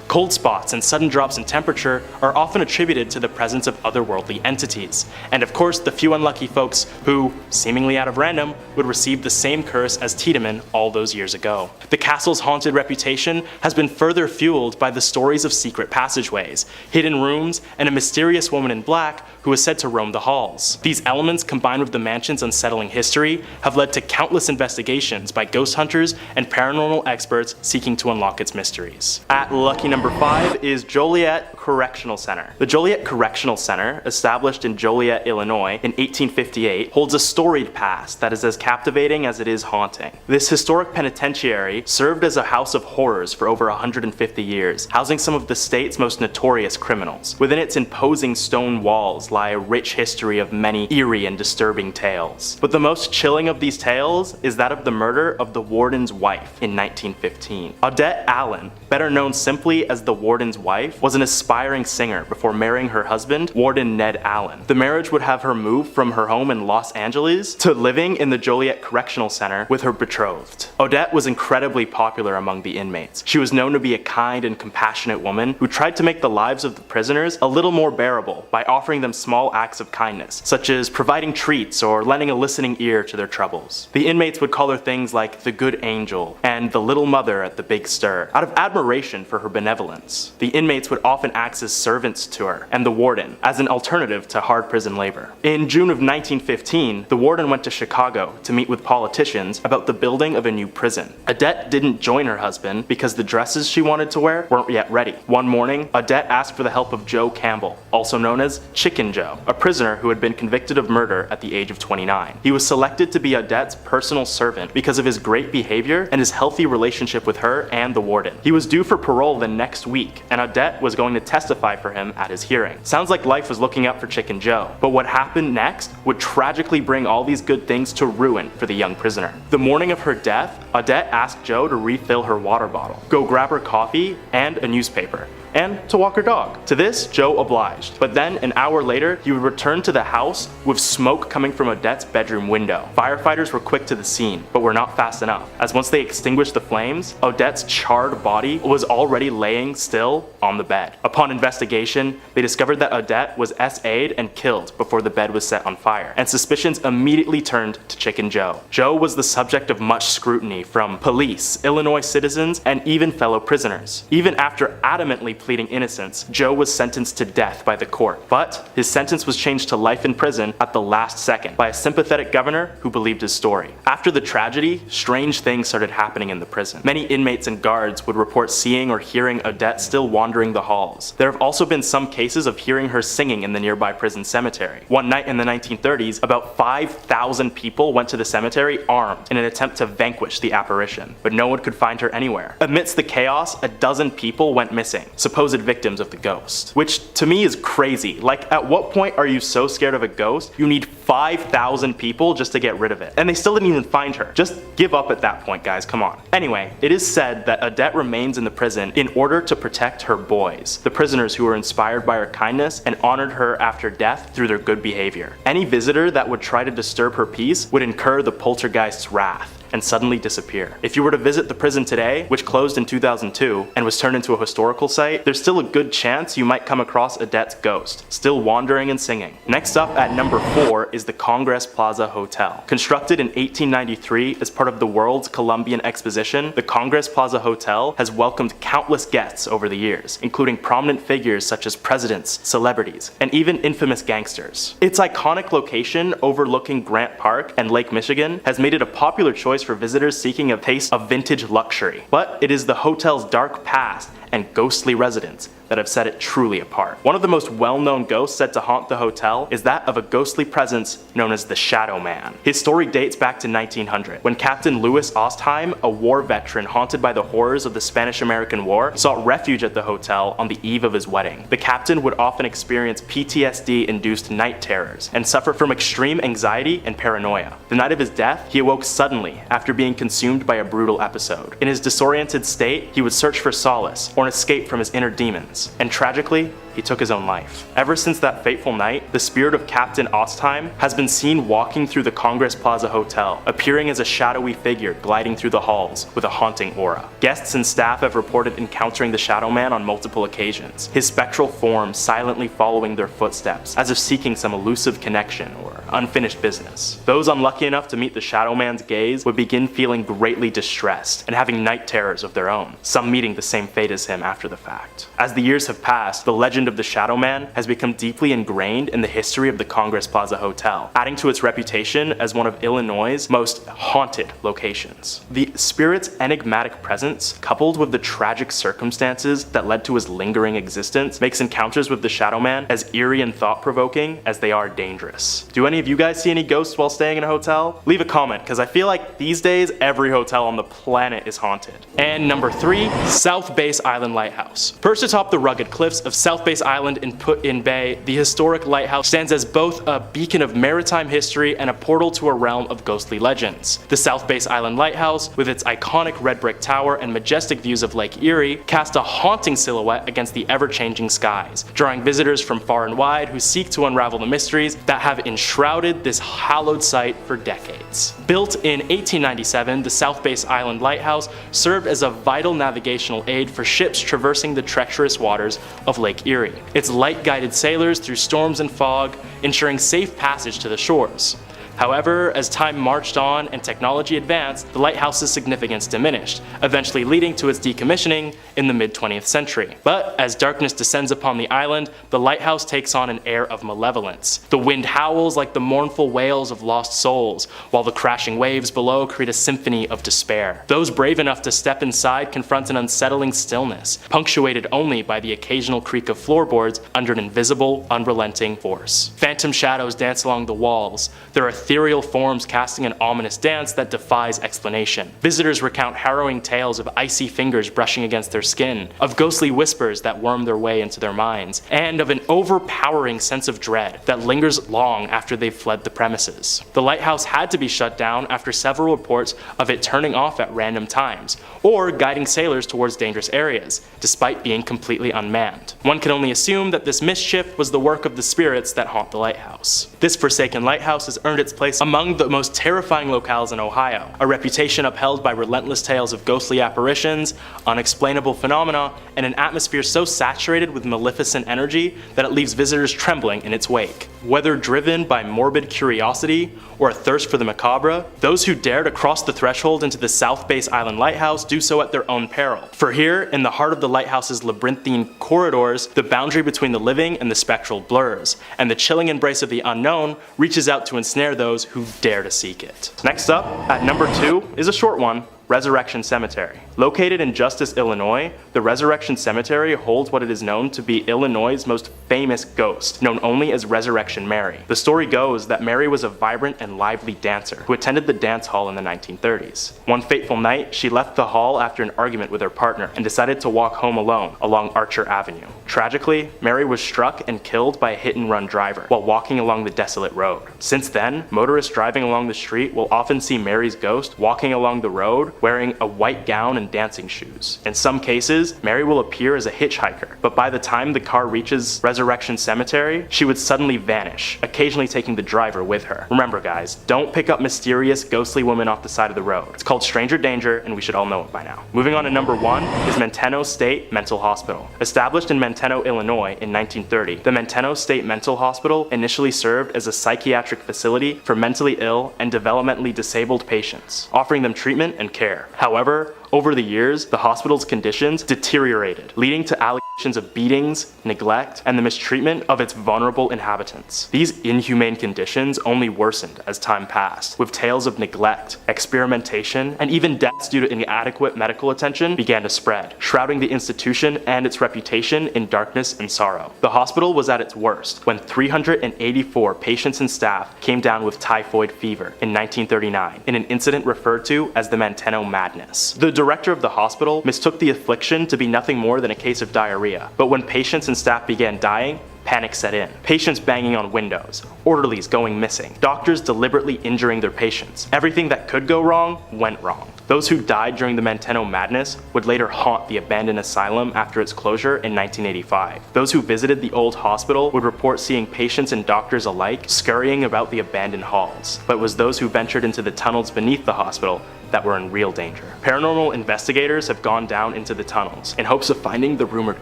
Cold spots and sudden drops in temperature are often attributed to the presence of otherworldly entities, and of course the few unlucky folks who, seemingly out of random, would receive the same curse as Tiedemann all those years ago. The castle's haunted reputation has been further fueled by the stories of secret passageways, hidden rooms, and a mysterious woman in black who is said to roam the halls. These elements, combined with the mansion's unsettling history, have led to countless investigations by ghost hunters and paranormal experts seeking to unlock its mysteries. At lucky number 5 is Joliet Correctional Center. The Joliet Correctional Center, established in Joliet, Illinois in 1858, holds a storied past that is as captivating as it is haunting. This historic penitentiary served as a house of horrors for over 150 years, housing some of the state's most notorious criminals. Within its imposing stone walls lie a rich history of many eerie and disturbing tales. But the most chilling of these tales is that of the murder of the warden's wife in 1915. Odette Allen, better known simply as the warden's wife, was an aspiring singer before marrying her husband, Warden Ned Allen. The marriage would have her move from her home in Los Angeles to living in the Joliet Correctional Center with her betrothed. Odette was incredibly popular among the inmates. She was known to be a kind and compassionate woman who tried to make the lives of the prisoners a little more bearable by offering them small acts of kindness, such as providing treats or lending a listening ear to their troubles. The inmates would call her things like the good angel and the little mother at the big stir, out of admiration for her benevolence. The inmates would often act as servants to her and the warden, as an alternative to hard prison labor. In June of 1915, the warden went to Chicago to meet with politicians about the building of a new prison. Odette didn't join her husband because the dresses she wanted to wear weren't yet ready. One morning, Odette asked for the help of Joe Campbell, also known as Chicken Joe, a prisoner who had been convicted of murder at the age of 29. He was selected to be Odette's personal servant because of his great behavior and his healthy relationship with her and the warden. He was due for parole the next week, and Odette was going to testify for him at his hearing. Sounds like life was looking up for Chicken Joe, but what happened next would tragically bring all these good things to ruin for the young prisoner. The morning of her death, Odette asked Joe to refill her water bottle, go grab her coffee and a newspaper, and to walk her dog. To this, Joe obliged. But then, an hour later, he would return to the house with smoke coming from Odette's bedroom window. Firefighters were quick to the scene, but were not fast enough, as once they extinguished the flames, Odette's charred body was already laying still on the bed. Upon investigation, they discovered that Odette was SA'd and killed before the bed was set on fire, and suspicions immediately turned to Chicken Joe. Joe was the subject of much scrutiny from police, Illinois citizens, and even fellow prisoners. Even after adamantly pleading innocence, Joe was sentenced to death by the court, but his sentence was changed to life in prison at the last second by a sympathetic governor who believed his story. After the tragedy, strange things started happening in the prison. Many inmates and guards would report seeing or hearing Odette still wandering the halls. There have also been some cases of hearing her singing in the nearby prison cemetery. One night in the 1930s, about 5,000 people went to the cemetery armed in an attempt to vanquish the apparition, but no one could find her anywhere. Amidst the chaos, a dozen people went missing, supposed victims of the ghost. Which to me is crazy. Like, at what point are you so scared of a ghost you need 5,000 people just to get rid of it? And they still didn't even find her. Just give up at that point, guys, come on. Anyway, it is said that Odette remains in the prison in order to protect her boys, the prisoners who were inspired by her kindness and honored her after death through their good behavior. Any visitor that would try to disturb her peace would incur the poltergeist's wrath and suddenly disappear. If you were to visit the prison today, which closed in 2002 and was turned into a historical site, there's still a good chance you might come across Odette's ghost, still wandering and singing. Next up at number 4 is the Congress Plaza Hotel. Constructed in 1893 as part of the World's Columbian Exposition, the Congress Plaza Hotel has welcomed countless guests over the years, including prominent figures such as presidents, celebrities, and even infamous gangsters. Its iconic location overlooking Grant Park and Lake Michigan has made it a popular choice for visitors seeking a taste of vintage luxury. But it is the hotel's dark past and ghostly residents that have set it truly apart. One of the most well-known ghosts said to haunt the hotel is that of a ghostly presence known as the Shadow Man. His story dates back to 1900, when Captain Louis Ostheim, a war veteran haunted by the horrors of the Spanish-American War, sought refuge at the hotel on the eve of his wedding. The captain would often experience PTSD-induced night terrors and suffer from extreme anxiety and paranoia. The night of his death, he awoke suddenly after being consumed by a brutal episode. In his disoriented state, he would search for solace or an escape from his inner demons, and tragically, he took his own life. Ever since that fateful night, the spirit of Captain Ostheim has been seen walking through the Congress Plaza Hotel, appearing as a shadowy figure gliding through the halls with a haunting aura. Guests and staff have reported encountering the Shadow Man on multiple occasions, his spectral form silently following their footsteps, as if seeking some elusive connection or unfinished business. Those unlucky enough to meet the Shadow Man's gaze would begin feeling greatly distressed and having night terrors of their own, some meeting the same fate as him after the fact. As the years have passed, the legend of the Shadow Man has become deeply ingrained in the history of the Congress Plaza Hotel, adding to its reputation as one of Illinois' most haunted locations. The spirit's enigmatic presence, coupled with the tragic circumstances that led to his lingering existence, makes encounters with the Shadow Man as eerie and thought-provoking as they are dangerous. Do any of you guys see any ghosts while staying in a hotel? Leave a comment, because I feel like these days every hotel on the planet is haunted. And number 3, South Base Island Lighthouse. Perched atop the rugged cliffs of South Base Island in Put-in Bay, the historic lighthouse stands as both a beacon of maritime history and a portal to a realm of ghostly legends. The South Base Island Lighthouse, with its iconic red brick tower and majestic views of Lake Erie, cast a haunting silhouette against the ever-changing skies, drawing visitors from far and wide who seek to unravel the mysteries that have enshrouded this hallowed site for decades. Built in 1897, the South Base Island Lighthouse served as a vital navigational aid for ships traversing the treacherous waters of Lake Erie. Its light guided sailors through storms and fog, ensuring safe passage to the shores. However, as time marched on and technology advanced, the lighthouse's significance diminished, eventually leading to its decommissioning in the mid-20th century. But as darkness descends upon the island, the lighthouse takes on an air of malevolence. The wind howls like the mournful wails of lost souls, while the crashing waves below create a symphony of despair. Those brave enough to step inside confront an unsettling stillness, punctuated only by the occasional creak of floorboards under an invisible, unrelenting force. Phantom shadows dance along the walls. There are ethereal forms casting an ominous dance that defies explanation. Visitors recount harrowing tales of icy fingers brushing against their skin, of ghostly whispers that worm their way into their minds, and of an overpowering sense of dread that lingers long after they've fled the premises. The lighthouse had to be shut down after several reports of it turning off at random times, or guiding sailors towards dangerous areas, despite being completely unmanned. One can only assume that this mischief was the work of the spirits that haunt the lighthouse. This forsaken lighthouse has earned its place among the most terrifying locales in Ohio, a reputation upheld by relentless tales of ghostly apparitions, unexplainable phenomena, and an atmosphere so saturated with maleficent energy that it leaves visitors trembling in its wake. Whether driven by morbid curiosity or a thirst for the macabre, those who dare to cross the threshold into the South Base Island Lighthouse do so at their own peril. For here, in the heart of the lighthouse's labyrinthine corridors, the boundary between the living and the spectral blurs, and the chilling embrace of the unknown reaches out to ensnare those who dare to seek it. Next up, at number 2, is a short one. Resurrection Cemetery. Located in Justice, Illinois, the Resurrection Cemetery holds what it is known to be Illinois' most famous ghost, known only as Resurrection Mary. The story goes that Mary was a vibrant and lively dancer who attended the dance hall in the 1930s. One fateful night, she left the hall after an argument with her partner and decided to walk home alone along Archer Avenue. Tragically, Mary was struck and killed by a hit-and-run driver while walking along the desolate road. Since then, motorists driving along the street will often see Mary's ghost walking along the road wearing a white gown and dancing shoes. In some cases, Mary will appear as a hitchhiker, but by the time the car reaches Resurrection Cemetery, she would suddenly vanish, occasionally taking the driver with her. Remember guys, don't pick up mysterious, ghostly women off the side of the road. It's called stranger danger, and we should all know it by now. Moving on to number 1 is Menno State Mental Hospital. Established in Menno, Illinois in 1930, the Menno State Mental Hospital initially served as a psychiatric facility for mentally ill and developmentally disabled patients, offering them treatment and care. However, over the years, the hospital's conditions deteriorated, leading to allegations of beatings, neglect, and the mistreatment of its vulnerable inhabitants. These inhumane conditions only worsened as time passed, with tales of neglect, experimentation, and even deaths due to inadequate medical attention began to spread, shrouding the institution and its reputation in darkness and sorrow. The hospital was at its worst when 384 patients and staff came down with typhoid fever in 1939 in an incident referred to as the Menno Madness. The director of the hospital mistook the affliction to be nothing more than a case of diarrhea, but when patients and staff began dying, panic set in. Patients banging on windows, orderlies going missing, doctors deliberately injuring their patients. Everything that could go wrong went wrong. Those who died during the Menno Madness would later haunt the abandoned asylum after its closure in 1985. Those who visited the old hospital would report seeing patients and doctors alike scurrying about the abandoned halls, but it was those who ventured into the tunnels beneath the hospital that were in real danger. Paranormal investigators have gone down into the tunnels in hopes of finding the rumored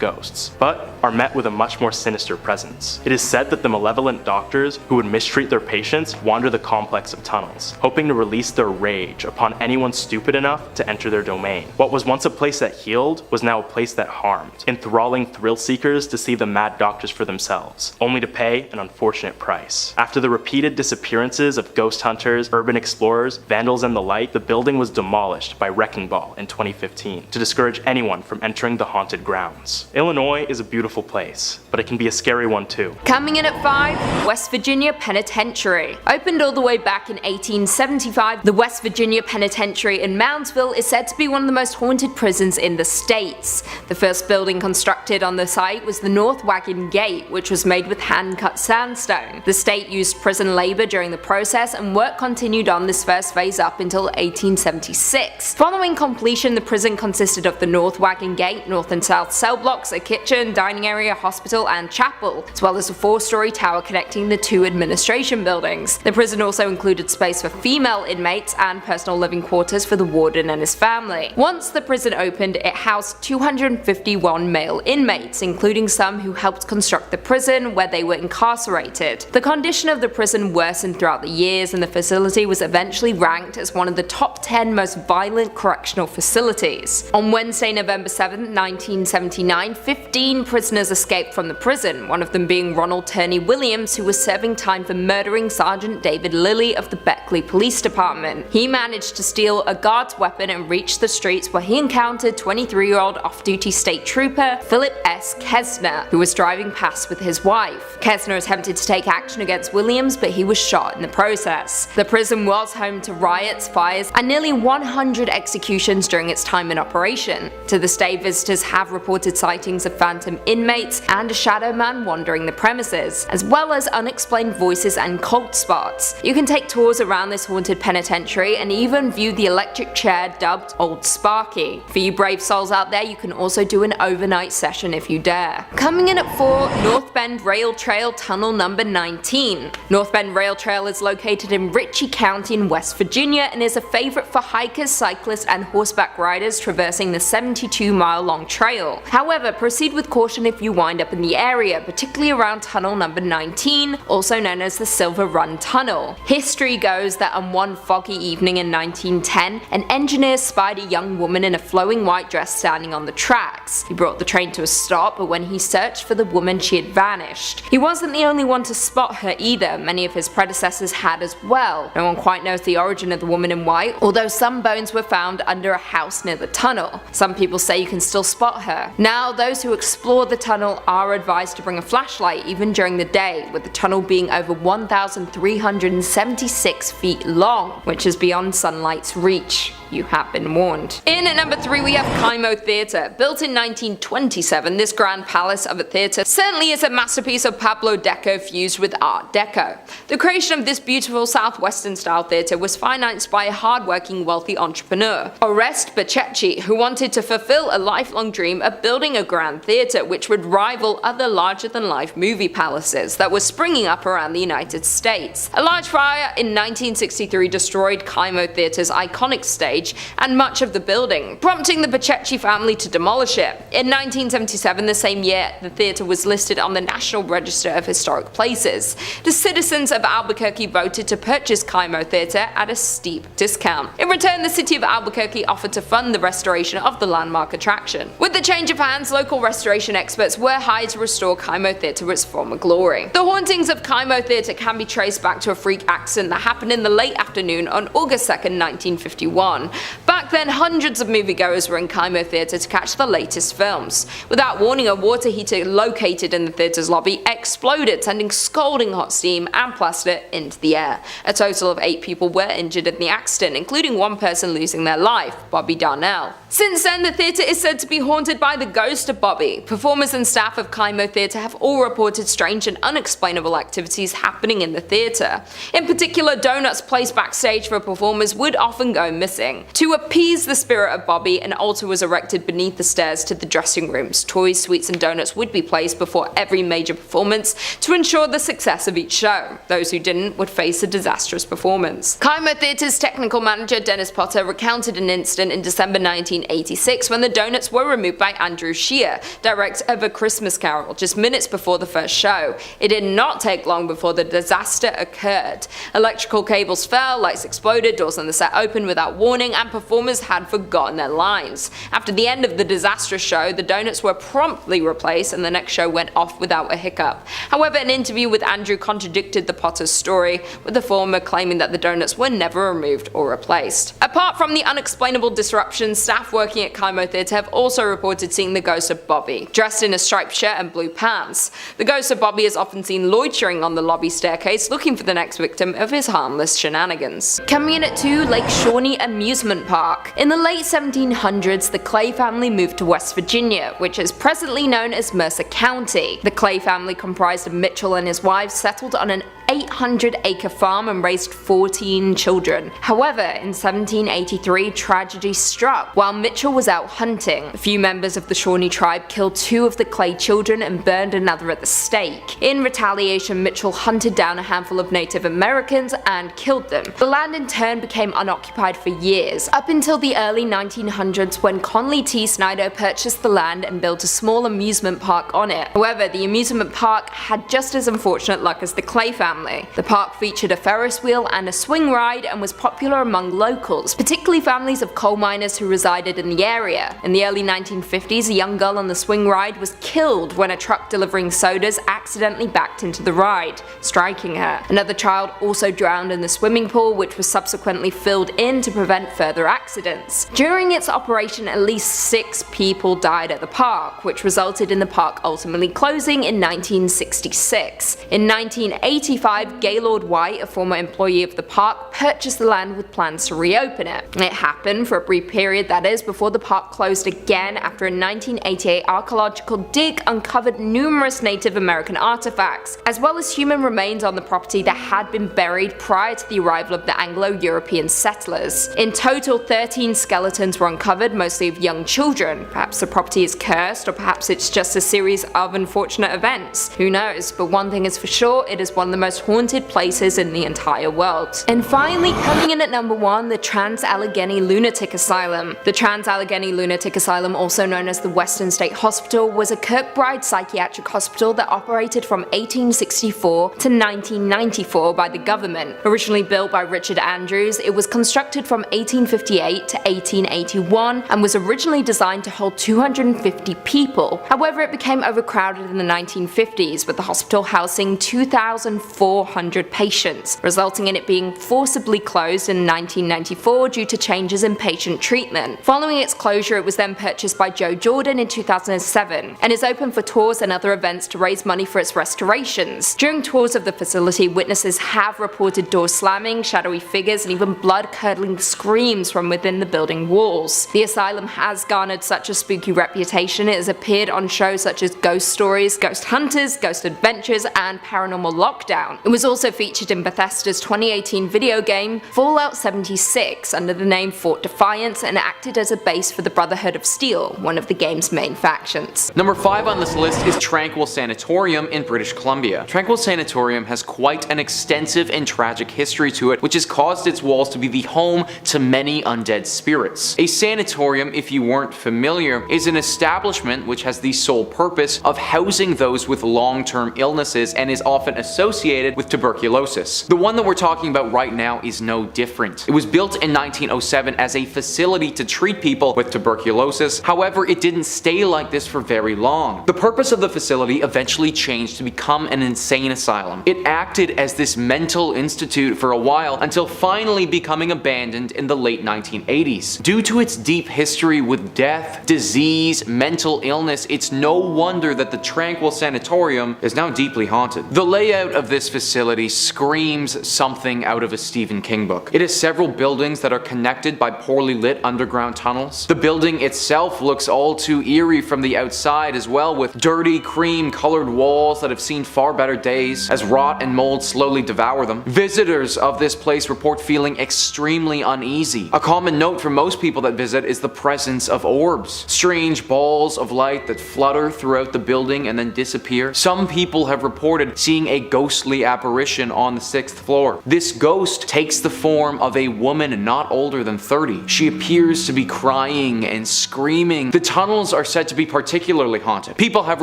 ghosts, but are met with a much more sinister presence. It is said that the malevolent doctors who would mistreat their patients wander the complex of tunnels, hoping to release their rage upon anyone stupid enough to enter their domain. What was once a place that healed was now a place that harmed, enthralling thrill seekers to see the mad doctors for themselves, only to pay an unfortunate price. After the repeated disappearances of ghost hunters, urban explorers, vandals, and the like, the building was demolished by Wrecking Ball in 2015 to discourage anyone from entering the haunted grounds. Illinois is a beautiful place, but it can be a scary one too. Coming in at 5, West Virginia Penitentiary. Opened all the way back in 1875, the West Virginia Penitentiary in Moundsville is said to be one of the most haunted prisons in the states. The first building constructed on the site was the North Wagon Gate, which was made with hand-cut sandstone. The state used prison labor during the process, and work continued on this first phase up until 1876. Following completion, the prison consisted of the North Wagon Gate, north and south cell blocks, a kitchen, dining area, hospital, and chapel, as well as a 4-story tower connecting the 2 administration buildings. The prison also included space for female inmates and personal living quarters for the warden and his family. Once the prison opened, it housed 251 male inmates, including some who helped construct the prison where they were incarcerated. The condition of the prison worsened throughout the years, and the facility was eventually ranked as one of the top 10 most violent correctional facilities. On Wednesday, November 7, 1979, 15 prisoners escaped from the prison, one one of them being Ronald Turney Williams, who was serving time for murdering Sergeant David Lilly of the Beckley Police Department. He managed to steal a guard's weapon and reach the streets where he encountered 23-year-old off-duty state trooper Philip S. Kesner, who was driving past with his wife. Kesner attempted to take action against Williams, but he was shot in the process. The prison was home to riots, fires, and nearly 100 executions during its time in operation. To this day, visitors have reported sightings of phantom inmates and a shadow man wandering the premises, as well as unexplained voices and cold spots. You can take tours around this haunted penitentiary and even view the electric chair dubbed Old Sparky. For you brave souls out there, you can also do an overnight session if you dare. Coming in at 4, North Bend Rail Trail Tunnel number 19. North Bend Rail Trail is located in Ritchie County in West Virginia and is a favorite for hikers, cyclists, and horseback riders traversing the 72-mile-long trail. However, proceed with caution if you wind up in the area, particularly around tunnel number 19, also known as the Silver Run Tunnel. History goes that on one foggy evening in 1910, an engineer spied a young woman in a flowing white dress standing on the tracks. He brought the train to a stop, but when he searched for the woman, she had vanished. He wasn't the only one to spot her either, many of his predecessors had as well. No one quite knows the origin of the woman in white, although some bones were found under a house near the tunnel. Some people say you can still spot her. Now, those who explore the tunnel are advised to bring a flashlight even during the day, with the tunnel being over 1,376 feet long, which is beyond sunlight's reach. You have been warned. In at number 3 we have Kimo Theater. Built in 1927, this grand palace of a theater certainly is a masterpiece of Pablo Deco fused with Art Deco. The creation of this beautiful southwestern style theater was financed by a hardworking wealthy entrepreneur, Oreste Bacecci, who wanted to fulfill a lifelong dream of building a grand theater which would rival other larger-than-life movie palaces that were springing up around the United States. A large fire in 1963 destroyed Kimo Theater's iconic stage and much of the building, prompting the Bacecci family to demolish it. In 1977, the same year, the theater was listed on the National Register of Historic Places. The citizens of Albuquerque voted to purchase Kimo Theater at a steep discount. In return, the city of Albuquerque offered to fund the restoration of the landmark attraction. With the change of hands, local restoration experts were hired to restore Kimo Theater to its former glory. The hauntings of Kimo Theater can be traced back to a freak accident that happened in the late afternoon on August 2nd, 1951. Back then, hundreds of moviegoers were in Kimo Theater to catch the latest films. Without warning, a water heater located in the theater's lobby exploded, sending scalding hot steam and plaster into the air. A total of 8 people were injured in the accident, including one person losing their life, Bobby Darnell. Since then, the theater is said to be haunted by the ghost of Bobby. Performers and staff of Kimo Theater have all reported strange and unexplainable activities happening in the theater. In particular, donuts placed backstage for performers would often go missing. To appease the spirit of Bobby, an altar was erected beneath the stairs to the dressing rooms. Toys, sweets, and donuts would be placed before every major performance to ensure the success of each show. Those who didn't would face a disastrous performance. Kimo Theater's technical manager Dennis Potter recounted an incident in December 1986 when the donuts were removed by Andrew Shear, director of A Christmas Carol, just minutes before the first show. It did not take long before the disaster occurred. Electrical cables fell, lights exploded, doors on the set opened without warning, and performers had forgotten their lines. After the end of the disastrous show, the donuts were promptly replaced and the next show went off without a hiccup. However, an interview with Andrew contradicted the Potter's story, with the former claiming that the donuts were never removed or replaced. Apart from the unexplainable disruptions, staff working at Kimo Theater have also reported seeing the ghost of Bobby, dressed in a striped shirt and blue pants. The ghost of Bobby is often seen loitering on the lobby staircase, looking for the next victim of his harmless shenanigans. Coming in at 2, Lake Shawnee Amusement Park. In the late 1700s, the Clay family moved to West Virginia, which is presently known as Mercer County. The Clay family, comprised of Mitchell and his wife, settled on an 800-acre farm and raised 14 children. However, in 1783, tragedy struck. While Mitchell was out hunting, a few members of the Shawnee tribe killed 2 of the Clay children and burned another at the stake. In retaliation, Mitchell hunted down a handful of Native Americans and killed them. The land in turn became unoccupied for years, up until the early 1900s when Conley T. Snyder purchased the land and built a small amusement park on it. However, the amusement park had just as unfortunate luck as the Clay family, family. The park featured a Ferris wheel and a swing ride and was popular among locals, particularly families of coal miners who resided in the area. In the early 1950s, a young girl on the swing ride was killed when a truck delivering sodas accidentally backed into the ride, striking her. Another child also drowned in the swimming pool, which was subsequently filled in to prevent further accidents. During its operation, at least 6 people died at the park, which resulted in the park ultimately closing in 1966. In 1985, Gaylord White, a former employee of the park, purchased the land with plans to reopen it. It happened for a brief period, that is, before the park closed again after a 1988 archaeological dig uncovered numerous Native American artifacts, as well as human remains on the property that had been buried prior to the arrival of the Anglo-European settlers. In total, 13 skeletons were uncovered, mostly of young children. Perhaps the property is cursed, or perhaps it's just a series of unfortunate events. Who knows? But one thing is for sure, it is one of the most haunted places in the entire world. And finally, coming in at number 1, the Trans-Allegheny Lunatic Asylum. The Trans-Allegheny Lunatic Asylum, also known as the Western State Hospital, was a Kirkbride psychiatric hospital that operated from 1864 to 1994 by the government. Originally built by Richard Andrews, it was constructed from 1858 to 1881 and was originally designed to hold 250 people. However, it became overcrowded in the 1950s, with the hospital housing 2,400 patients, resulting in it being forcibly closed in 1994 due to changes in patient treatment. Following its closure, it was then purchased by Joe Jordan in 2007 and is open for tours and other events to raise money for its restorations. During tours of the facility, witnesses have reported doors slamming, shadowy figures, and even blood-curdling screams from within the building walls. The asylum has garnered such a spooky reputation. It has appeared on shows such as Ghost Stories, Ghost Hunters, Ghost Adventures, and Paranormal Lockdown. It was also featured in Bethesda's 2018 video game Fallout 76 under the name Fort Defiance and acted as a base for the Brotherhood of Steel, one of the game's main factions. Number 5 on this list is Tranquil Sanatorium in British Columbia. Tranquil Sanatorium has quite an extensive and tragic history to it, which has caused its walls to be the home to many undead spirits. A sanatorium, if you weren't familiar, is an establishment which has the sole purpose of housing those with long-term illnesses and is often associated with tuberculosis. The one that we're talking about right now is no different. It was built in 1907 as a facility to treat people with tuberculosis. However, it didn't stay like this for very long. The purpose of the facility eventually changed to become an insane asylum. It acted as this mental institute for a while until finally becoming abandoned in the late 1980s. Due to its deep history with death, disease, mental illness, it's no wonder that the Tranquil Sanatorium is now deeply haunted. The layout of this facility screams something out of a Stephen King book. It has several buildings that are connected by poorly lit underground tunnels. The building itself looks all too eerie from the outside as well, with dirty cream colored walls that have seen far better days as rot and mold slowly devour them. Visitors of this place report feeling extremely uneasy. A common note for most people that visit is the presence of orbs, strange balls of light that flutter throughout the building and then disappear. Some people have reported seeing a ghostly apparition on the 6th floor. This ghost takes the form of a woman not older than 30. She appears to be crying and screaming. The tunnels are said to be particularly haunted. People have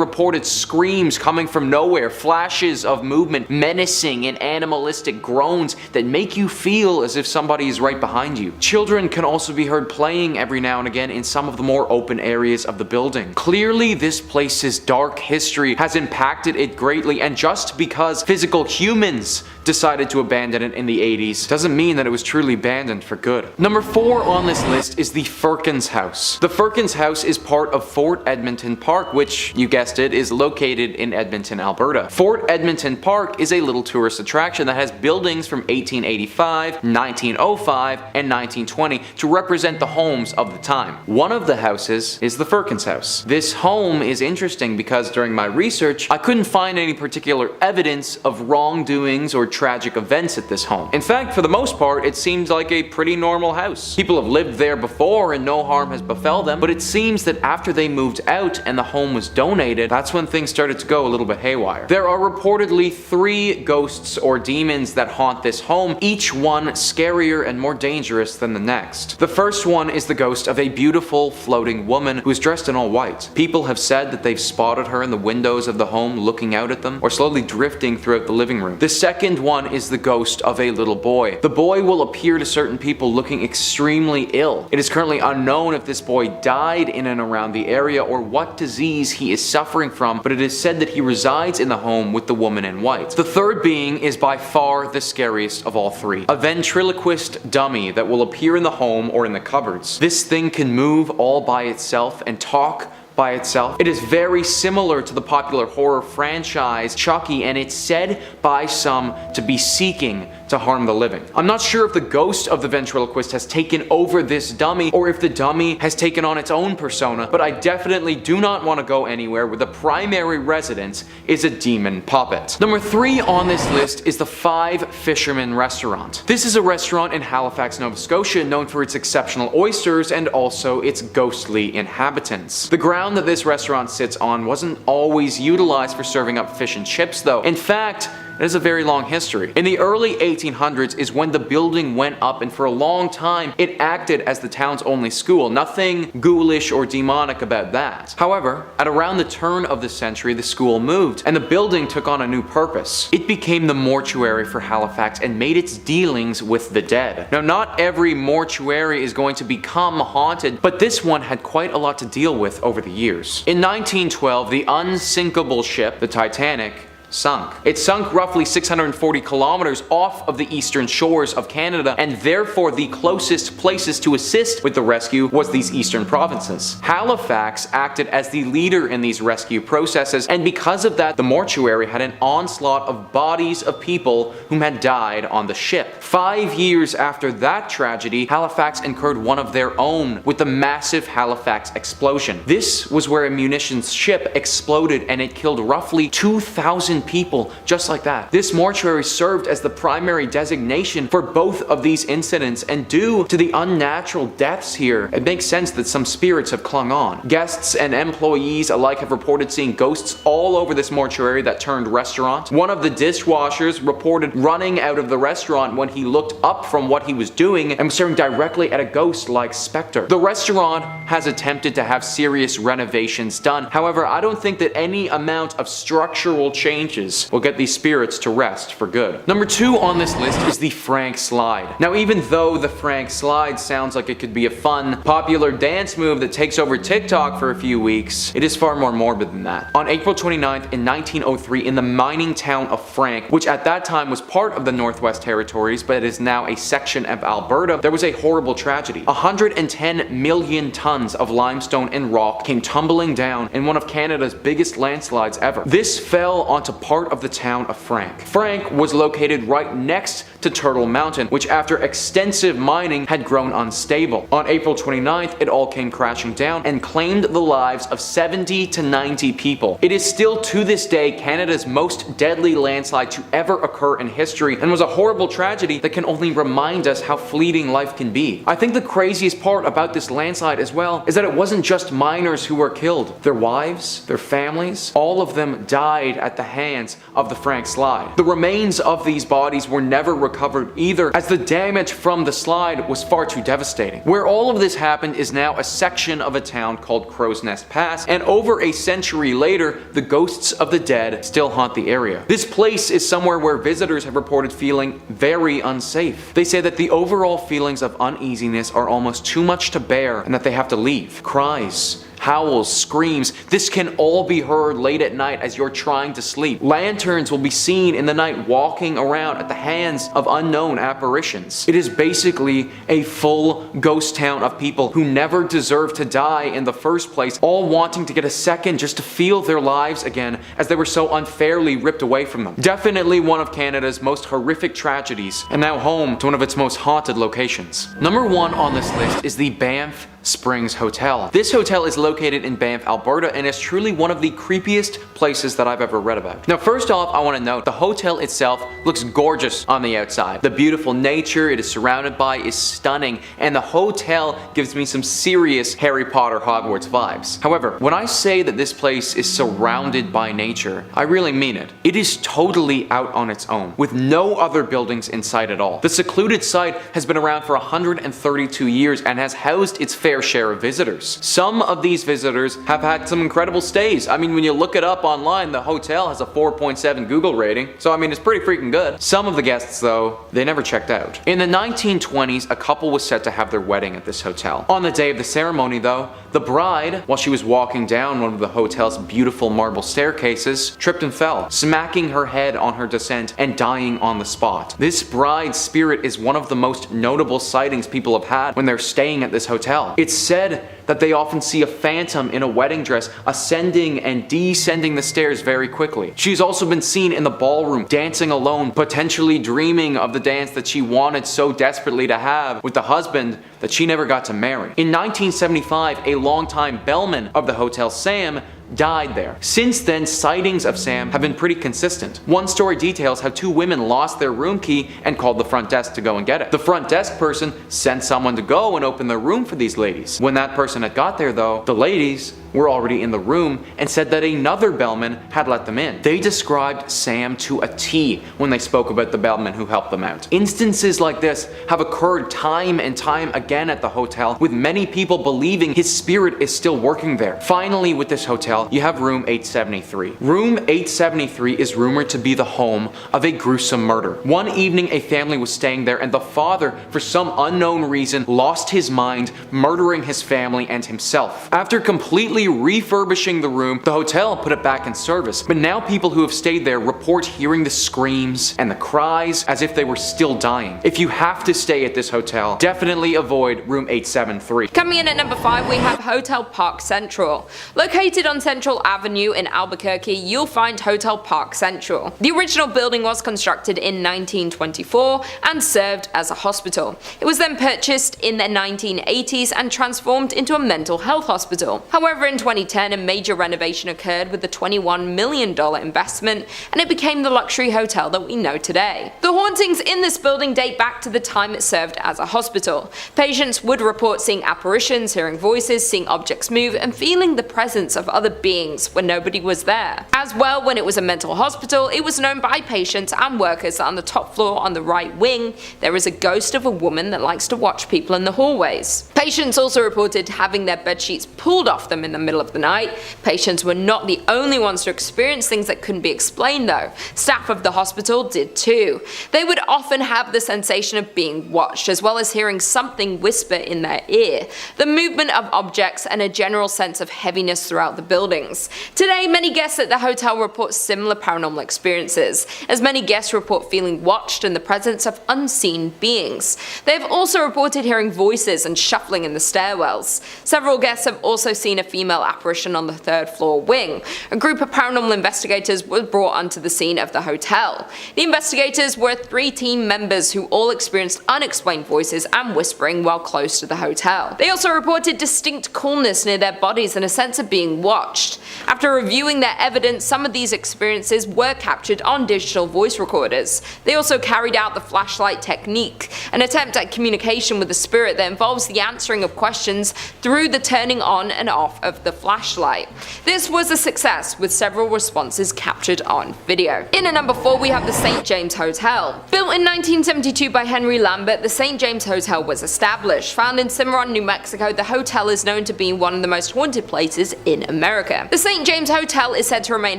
reported screams coming from nowhere, flashes of movement, menacing and animalistic groans that make you feel as if somebody is right behind you. Children can also be heard playing every now and again in some of the more open areas of the building. Clearly, this place's dark history has impacted it greatly, and just because physical humans decided to abandon it in the 80s doesn't mean that it was truly abandoned for good. Number 4 on this list is the Firkins House. The Firkins House is part of Fort Edmonton Park, which, you guessed it, is located in Edmonton, Alberta. Fort Edmonton Park is a little tourist attraction that has buildings from 1885, 1905, and 1920 to represent the homes of the time. One of the houses is the Firkins House. This home is interesting because during my research, I couldn't find any particular evidence of wrongdoings or tragic events at this home. In fact, for the most part, it seems like a pretty normal house. People have lived there before and no harm has befell them, but it seems that after they moved out and the home was donated, that's when things started to go a little bit haywire. There are reportedly 3 ghosts or demons that haunt this home, each one scarier and more dangerous than the next. The first one is the ghost of a beautiful floating woman who is dressed in all white. People have said that they've spotted her in the windows of the home looking out at them or slowly drifting throughout the living room. The second 1 is the ghost of a little boy. The boy will appear to certain people looking extremely ill. It is currently unknown if this boy died in and around the area or what disease he is suffering from, but it is said that he resides in the home with the woman in white. The third being is by far the scariest of all three. A ventriloquist dummy that will appear in the home or in the cupboards. This thing can move all by itself and talk by itself. It is very similar to the popular horror franchise Chucky, and it's said by some to be seeking to harm the living. I'm not sure if the ghost of the ventriloquist has taken over this dummy or if the dummy has taken on its own persona, but I definitely do not want to go anywhere where the primary residence is a demon puppet. Number 3 on this list is the Five Fishermen Restaurant. This is a restaurant in Halifax, Nova Scotia, known for its exceptional oysters and also its ghostly inhabitants. The ground that this restaurant sits on wasn't always utilized for serving up fish and chips though. In fact, it has a very long history. In the early 1800s is when the building went up, and for a long time it acted as the town's only school. Nothing ghoulish or demonic about that. However, at around the turn of the century, the school moved and the building took on a new purpose. It became the mortuary for Halifax and made its dealings with the dead. Now, not every mortuary is going to become haunted, but this one had quite a lot to deal with over the years. In 1912, the unsinkable ship, the Titanic, sunk. It sunk roughly 640 kilometers off of the eastern shores of Canada, and therefore the closest places to assist with the rescue was these eastern provinces. Halifax acted as the leader in these rescue processes, and because of that, the mortuary had an onslaught of bodies of people whom had died on the ship. 5 years after that tragedy, Halifax incurred one of their own with the massive Halifax explosion. This was where a munitions ship exploded and it killed roughly 2,000 people just like that. This mortuary served as the primary designation for both of these incidents, and due to the unnatural deaths here, it makes sense that some spirits have clung on. Guests and employees alike have reported seeing ghosts all over this mortuary that turned restaurant. One of the dishwashers reported running out of the restaurant when he looked up from what he was doing and was staring directly at a ghost-like specter. The restaurant has attempted to have serious renovations done. However, I don't think that any amount of structural change will get these spirits to rest for good. Number 2 on this list is the Frank Slide. Now, even though the Frank Slide sounds like it could be a fun, popular dance move that takes over TikTok for a few weeks, it is far more morbid than that. On April 29th in 1903, in the mining town of Frank, which at that time was part of the Northwest Territories, but it is now a section of Alberta, there was a horrible tragedy. 110 million tons of limestone and rock came tumbling down in one of Canada's biggest landslides ever. This fell onto part of the town of Frank. Frank was located right next to Turtle Mountain, which after extensive mining had grown unstable. On April 29th, it all came crashing down and claimed the lives of 70 to 90 people. It is still to this day Canada's most deadly landslide to ever occur in history, and was a horrible tragedy that can only remind us how fleeting life can be. I think the craziest part about this landslide as well is that it wasn't just miners who were killed. Their wives, their families, all of them died at the hands of the Frank Slide. The remains of these bodies were never recovered either, as the damage from the slide was far too devastating. Where all of this happened is now a section of a town called Crow's Nest Pass, and over a century later, the ghosts of the dead still haunt the area. This place is somewhere where visitors have reported feeling very unsafe. They say that the overall feelings of uneasiness are almost too much to bear and that they have to leave. Cries, howls, screams, this can all be heard late at night as you're trying to sleep. Lanterns will be seen in the night walking around at the hands of unknown apparitions. It is basically a full ghost town of people who never deserved to die in the first place, all wanting to get a second just to feel their lives again as they were so unfairly ripped away from them. Definitely one of Canada's most horrific tragedies, and now home to one of its most haunted locations. Number 1 on this list is the Banff Springs Hotel. This hotel is located in Banff, Alberta, and is truly one of the creepiest places that I've ever read about. Now, first off, I want to note the hotel itself looks gorgeous on the outside. The beautiful nature it is surrounded by is stunning, and the hotel gives me some serious Harry Potter Hogwarts vibes. However, when I say that this place is surrounded by nature, I really mean it. It is totally out on its own, with no other buildings in sight at all. The secluded site has been around for 132 years and has housed its fair fair share of visitors. Some of these visitors have had some incredible stays. I mean, when you look it up online, the hotel has a 4.7 Google rating, so I mean, it's pretty freaking good. Some of the guests, though, they never checked out. In the 1920s, a couple was set to have their wedding at this hotel. On the day of the ceremony, though, the bride, while she was walking down one of the hotel's beautiful marble staircases, tripped and fell, smacking her head on her descent and dying on the spot. This bride's spirit is one of the most notable sightings people have had when they're staying at this hotel. It's said that they often see a phantom in a wedding dress ascending and descending the stairs very quickly. She's also been seen in the ballroom dancing alone, potentially dreaming of the dance that she wanted so desperately to have with the husband that she never got to marry. In 1975, a longtime bellman of the hotel, Sam, died there. Since then, sightings of Sam have been pretty consistent. One story details how two women lost their room key and called the front desk to go and get it. The front desk person sent someone to go and open their room for these ladies. When that person had got there, though, the ladies were already in the room and said that another bellman had let them in. They described Sam to a T when they spoke about the bellman who helped them out. Instances like this have occurred time and time again at the hotel, with many people believing his spirit is still working there. Finally, with this hotel, you have room 873. Room 873 is rumored to be the home of a gruesome murder. One evening, a family was staying there and the father, for some unknown reason, lost his mind, murdering his family and himself. After completely refurbishing the room, the hotel put it back in service, but now people who have stayed there report hearing the screams and the cries as if they were still dying. If you have to stay at this hotel, definitely avoid room 873. Coming in at number 5, we have Hotel Park Central. Located on Central Avenue in Albuquerque, you'll find Hotel Park Central. The original building was constructed in 1924 and served as a hospital. It was then purchased in the 1980s and transformed into a mental health hospital. However, in 2010, a major renovation occurred with a $21 million investment, and it became the luxury hotel that we know today. The hauntings in this building date back to the time it served as a hospital. Patients would report seeing apparitions, hearing voices, seeing objects move, and feeling the presence of other beings when nobody was there. As well, when it was a mental hospital, it was known by patients and workers that on the top floor on the right wing, there is a ghost of a woman that likes to watch people in the hallways. Patients also reported having their bedsheets pulled off them in the middle of the night. Patients were not the only ones to experience things that couldn't be explained though. Staff of the hospital did too. They would often have the sensation of being watched, as well as hearing something whisper in their ear, the movement of objects, and a general sense of heaviness throughout the buildings. Today, many guests at the hotel report similar paranormal experiences, as many guests report feeling watched and the presence of unseen beings. They have also reported hearing voices and shuffling in the stairwells. Several guests have also seen a female apparition on the third floor wing. A group of paranormal investigators was brought onto the scene of the hotel. The investigators were 3 team members who all experienced unexplained voices and whispering while close to the hotel. They also reported distinct coolness near their bodies and a sense of being watched. After reviewing their evidence, some of these experiences were captured on digital voice recorders. They also carried out the flashlight technique, an attempt at communication with the spirit that involves the answering of questions through the turning on and off of the flashlight. This was a success, with several responses captured on video. In at number 4, we have the St. James Hotel. Built in 1972 by Henry Lambert, the St. James Hotel was established. Found in Cimarron, New Mexico, the hotel is known to be one of the most haunted places in America. The St. James Hotel is said to remain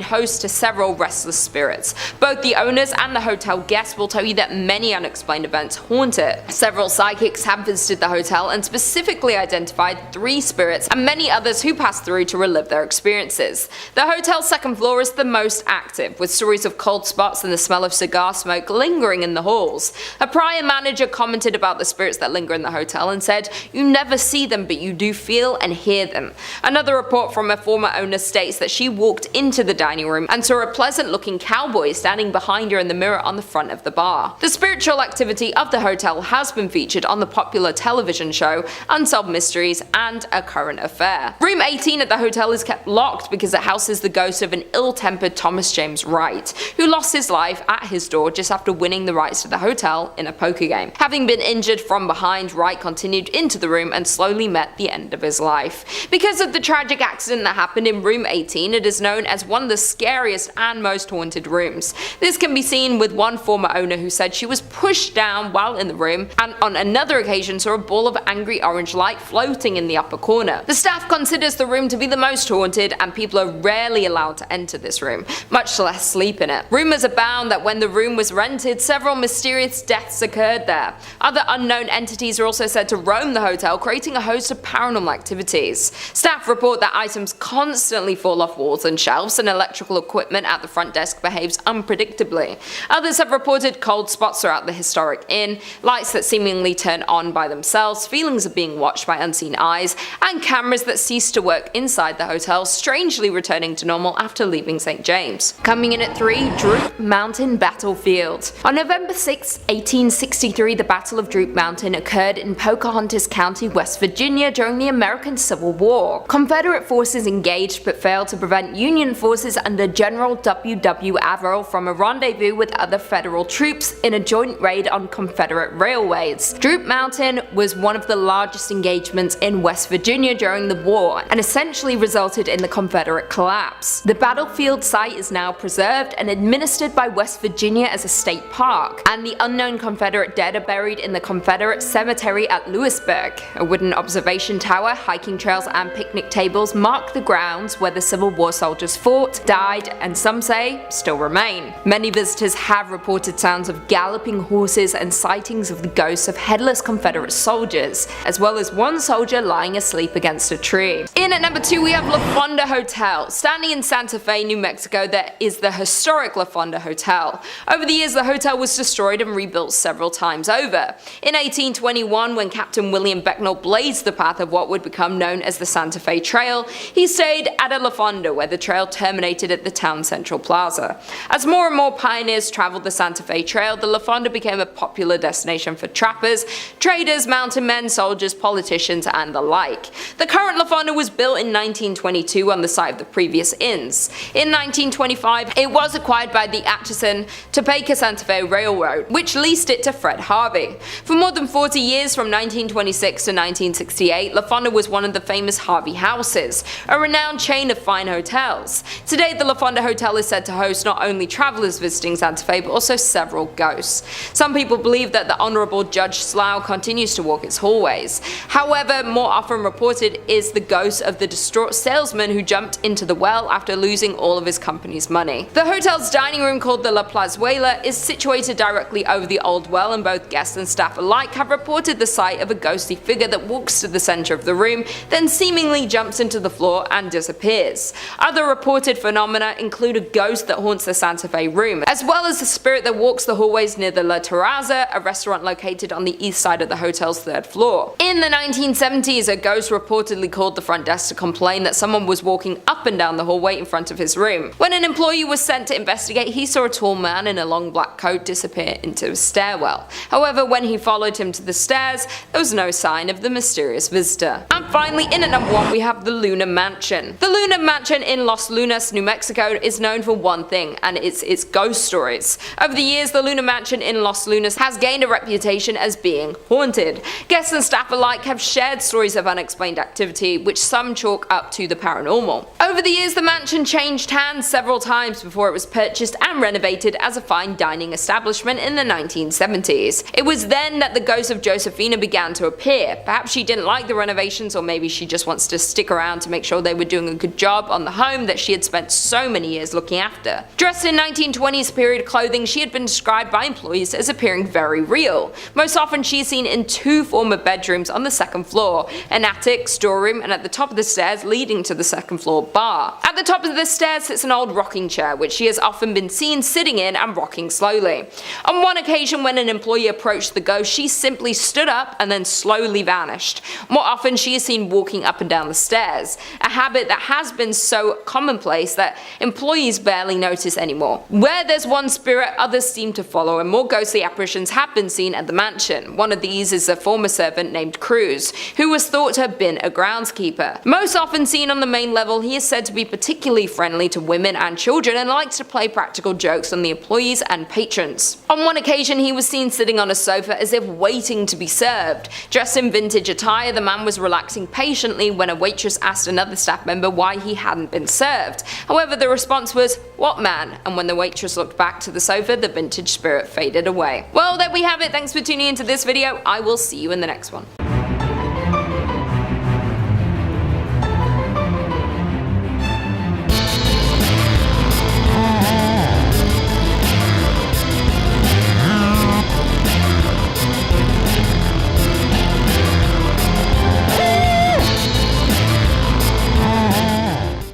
host to several restless spirits. Both the owners and the hotel guests will tell you that many unexplained events haunt it. Several psychics have visited the hotel and specifically identified 3 spirits and many others who passed through to relive their experiences. The hotel's second floor is the most active, with stories of cold spots and the smell of cigar smoke lingering in the halls. A prior manager commented about the spirits that linger in the hotel and said, "You never see them, but you do feel and hear them." Another report from a former owner states that she walked into the dining room and saw a pleasant-looking cowboy standing behind her in the mirror on the front of the bar. The spiritual activity of the hotel has been featured on the popular television show Unsolved Mysteries and A Current Affair. Room 18 at the hotel is kept locked because it houses the ghost of an ill-tempered Thomas James Wright, who lost his life at his door just after winning the rights to the hotel in a poker game. Having been injured from behind, Wright continued into the room and slowly met the end of his life. Because of the tragic accident that happened in room 18, it is known as one of the scariest and most haunted rooms. This can be seen with one former owner who said she was pushed down while in the room, and on another occasion saw a ball of angry orange light floating in the upper corner. The staff considers the room to be the most haunted, and people are rarely allowed to enter this room, much less sleep in it. Rumors abound that when the room was rented, several mysterious deaths occurred there. Other unknown entities are also said to roam the hotel, creating a host of paranormal activities. Staff report that items constantly fall off walls and shelves, and electrical equipment at the front desk behaves unpredictably. Others have reported cold spots throughout the historic inn, lights that seemingly turn on by themselves, feelings of being watched by unseen eyes, and cameras that cease to work inside the hotel, strangely returning to normal after leaving St. James. Coming in at 3, Droop Mountain Battlefield. On November 6, 1863, the Battle of Droop Mountain occurred in Pocahontas County, West Virginia during the American Civil War. Confederate forces engaged but failed to prevent Union forces under General W. Averill from a rendezvous with other Federal troops in a joint raid on Confederate railways. Droop Mountain was one of the largest engagements in West Virginia during the war, and essentially resulted in the Confederate collapse. The battlefield site is now preserved and administered by West Virginia as a state park, and the unknown Confederate dead are buried in the Confederate Cemetery at Lewisburg. A wooden observation tower, hiking trails, and picnic tables mark the grounds where the Civil War soldiers fought, died, and some say still remain. Many visitors have reported sounds of galloping horses and sightings of the ghosts of headless Confederate soldiers, as well as one soldier lying asleep against a tree. In at number 2, we have La Fonda Hotel. Standing in Santa Fe, New Mexico, there is the historic La Fonda Hotel. Over the years, the hotel was destroyed and rebuilt several times over. In 1821, when Captain William Becknell blazed the path of what would become known as the Santa Fe Trail, he stayed at a La Fonda where the trail terminated at the town central plaza. As more and more pioneers traveled the Santa Fe Trail, the La Fonda became a popular destination for trappers, traders, mountain men, soldiers, politicians, and the like. The current La Fonda was built in 1922 on the site of the previous inns. In 1925, it was acquired by the Atchison, Topeka Santa Fe Railroad, which leased it to Fred Harvey. For more than 40 years, from 1926 to 1968, La Fonda was one of the famous Harvey houses, a renowned chain of fine hotels. Today, the La Fonda Hotel is said to host not only travelers visiting Santa Fe, but also several ghosts. Some people believe that the Honorable Judge Slough continues to walk its hallways. However, more often reported is the ghost of the distraught salesman who jumped into the well after losing all of his company's money. The hotel's dining room, called the La Plazuela, is situated directly over the old well, and both guests and staff alike have reported the sight of a ghostly figure that walks to the center of the room, then seemingly jumps into the floor and disappears. Other reported phenomena include a ghost that haunts the Santa Fe room, as well as a spirit that walks the hallways near the La Terraza, a restaurant located on the east side of the hotel's 3rd floor. In the 1970s, a ghost reportedly called the front desk to complain that someone was walking up and down the hallway in front of his room. When an employee was sent to investigate, he saw a tall man in a long black coat disappear into a stairwell. However, when he followed him to the stairs, there was no sign of the mysterious visitor. And finally, in at number 1, we have the Luna Mansion. The Luna Mansion in Los Lunas, New Mexico is known for one thing, and it's its ghost stories. Over the years, the Luna Mansion in Los Lunas has gained a reputation as being haunted. Guests and staff alike have shared stories of unexplained activity, which some chalk up to the paranormal. Over the years, the mansion changed hands several times before it was purchased and renovated as a fine dining establishment in the 1970s. It was then that the ghost of Josephina began to appear. Perhaps she didn't like the renovations, or maybe she just wants to stick around to make sure they were doing a good job on the home that she had spent so many years looking after. Dressed in 1920s period clothing, she had been described by employees as appearing very real. Most often she is seen in 2 former bedrooms on the 2nd floor, an attic, storeroom, and at the top of the stairs leading to the 2nd floor bar. At the top of the stairs sits an old rocking chair, which she has often been seen sitting in and rocking slowly. On one occasion, when an employee approached the ghost, she simply stood up and then slowly vanished. More often she is seen walking up and down the stairs, a habit that has been so commonplace that employees barely notice anymore. Where there's one spirit, others seem to follow, and more ghostly apparitions have been seen at the mansion. One of these is a former servant named Cruz, who was thought to have been a groundskeeper. Most often seen on the main level, he is said to be particularly friendly to women and children and likes to play practical jokes on the employees and patrons. On one occasion, he was seen sitting on a sofa as if waiting to be served. Dressed in vintage attire, the man was relaxing patiently when a waitress asked another staff member why he hadn't been served. However, the response was, "What man?" and when the waitress looked back to the sofa, the vintage spirit faded away. Well, there we have it. Thanks for tuning into this video. I will see you in the next one.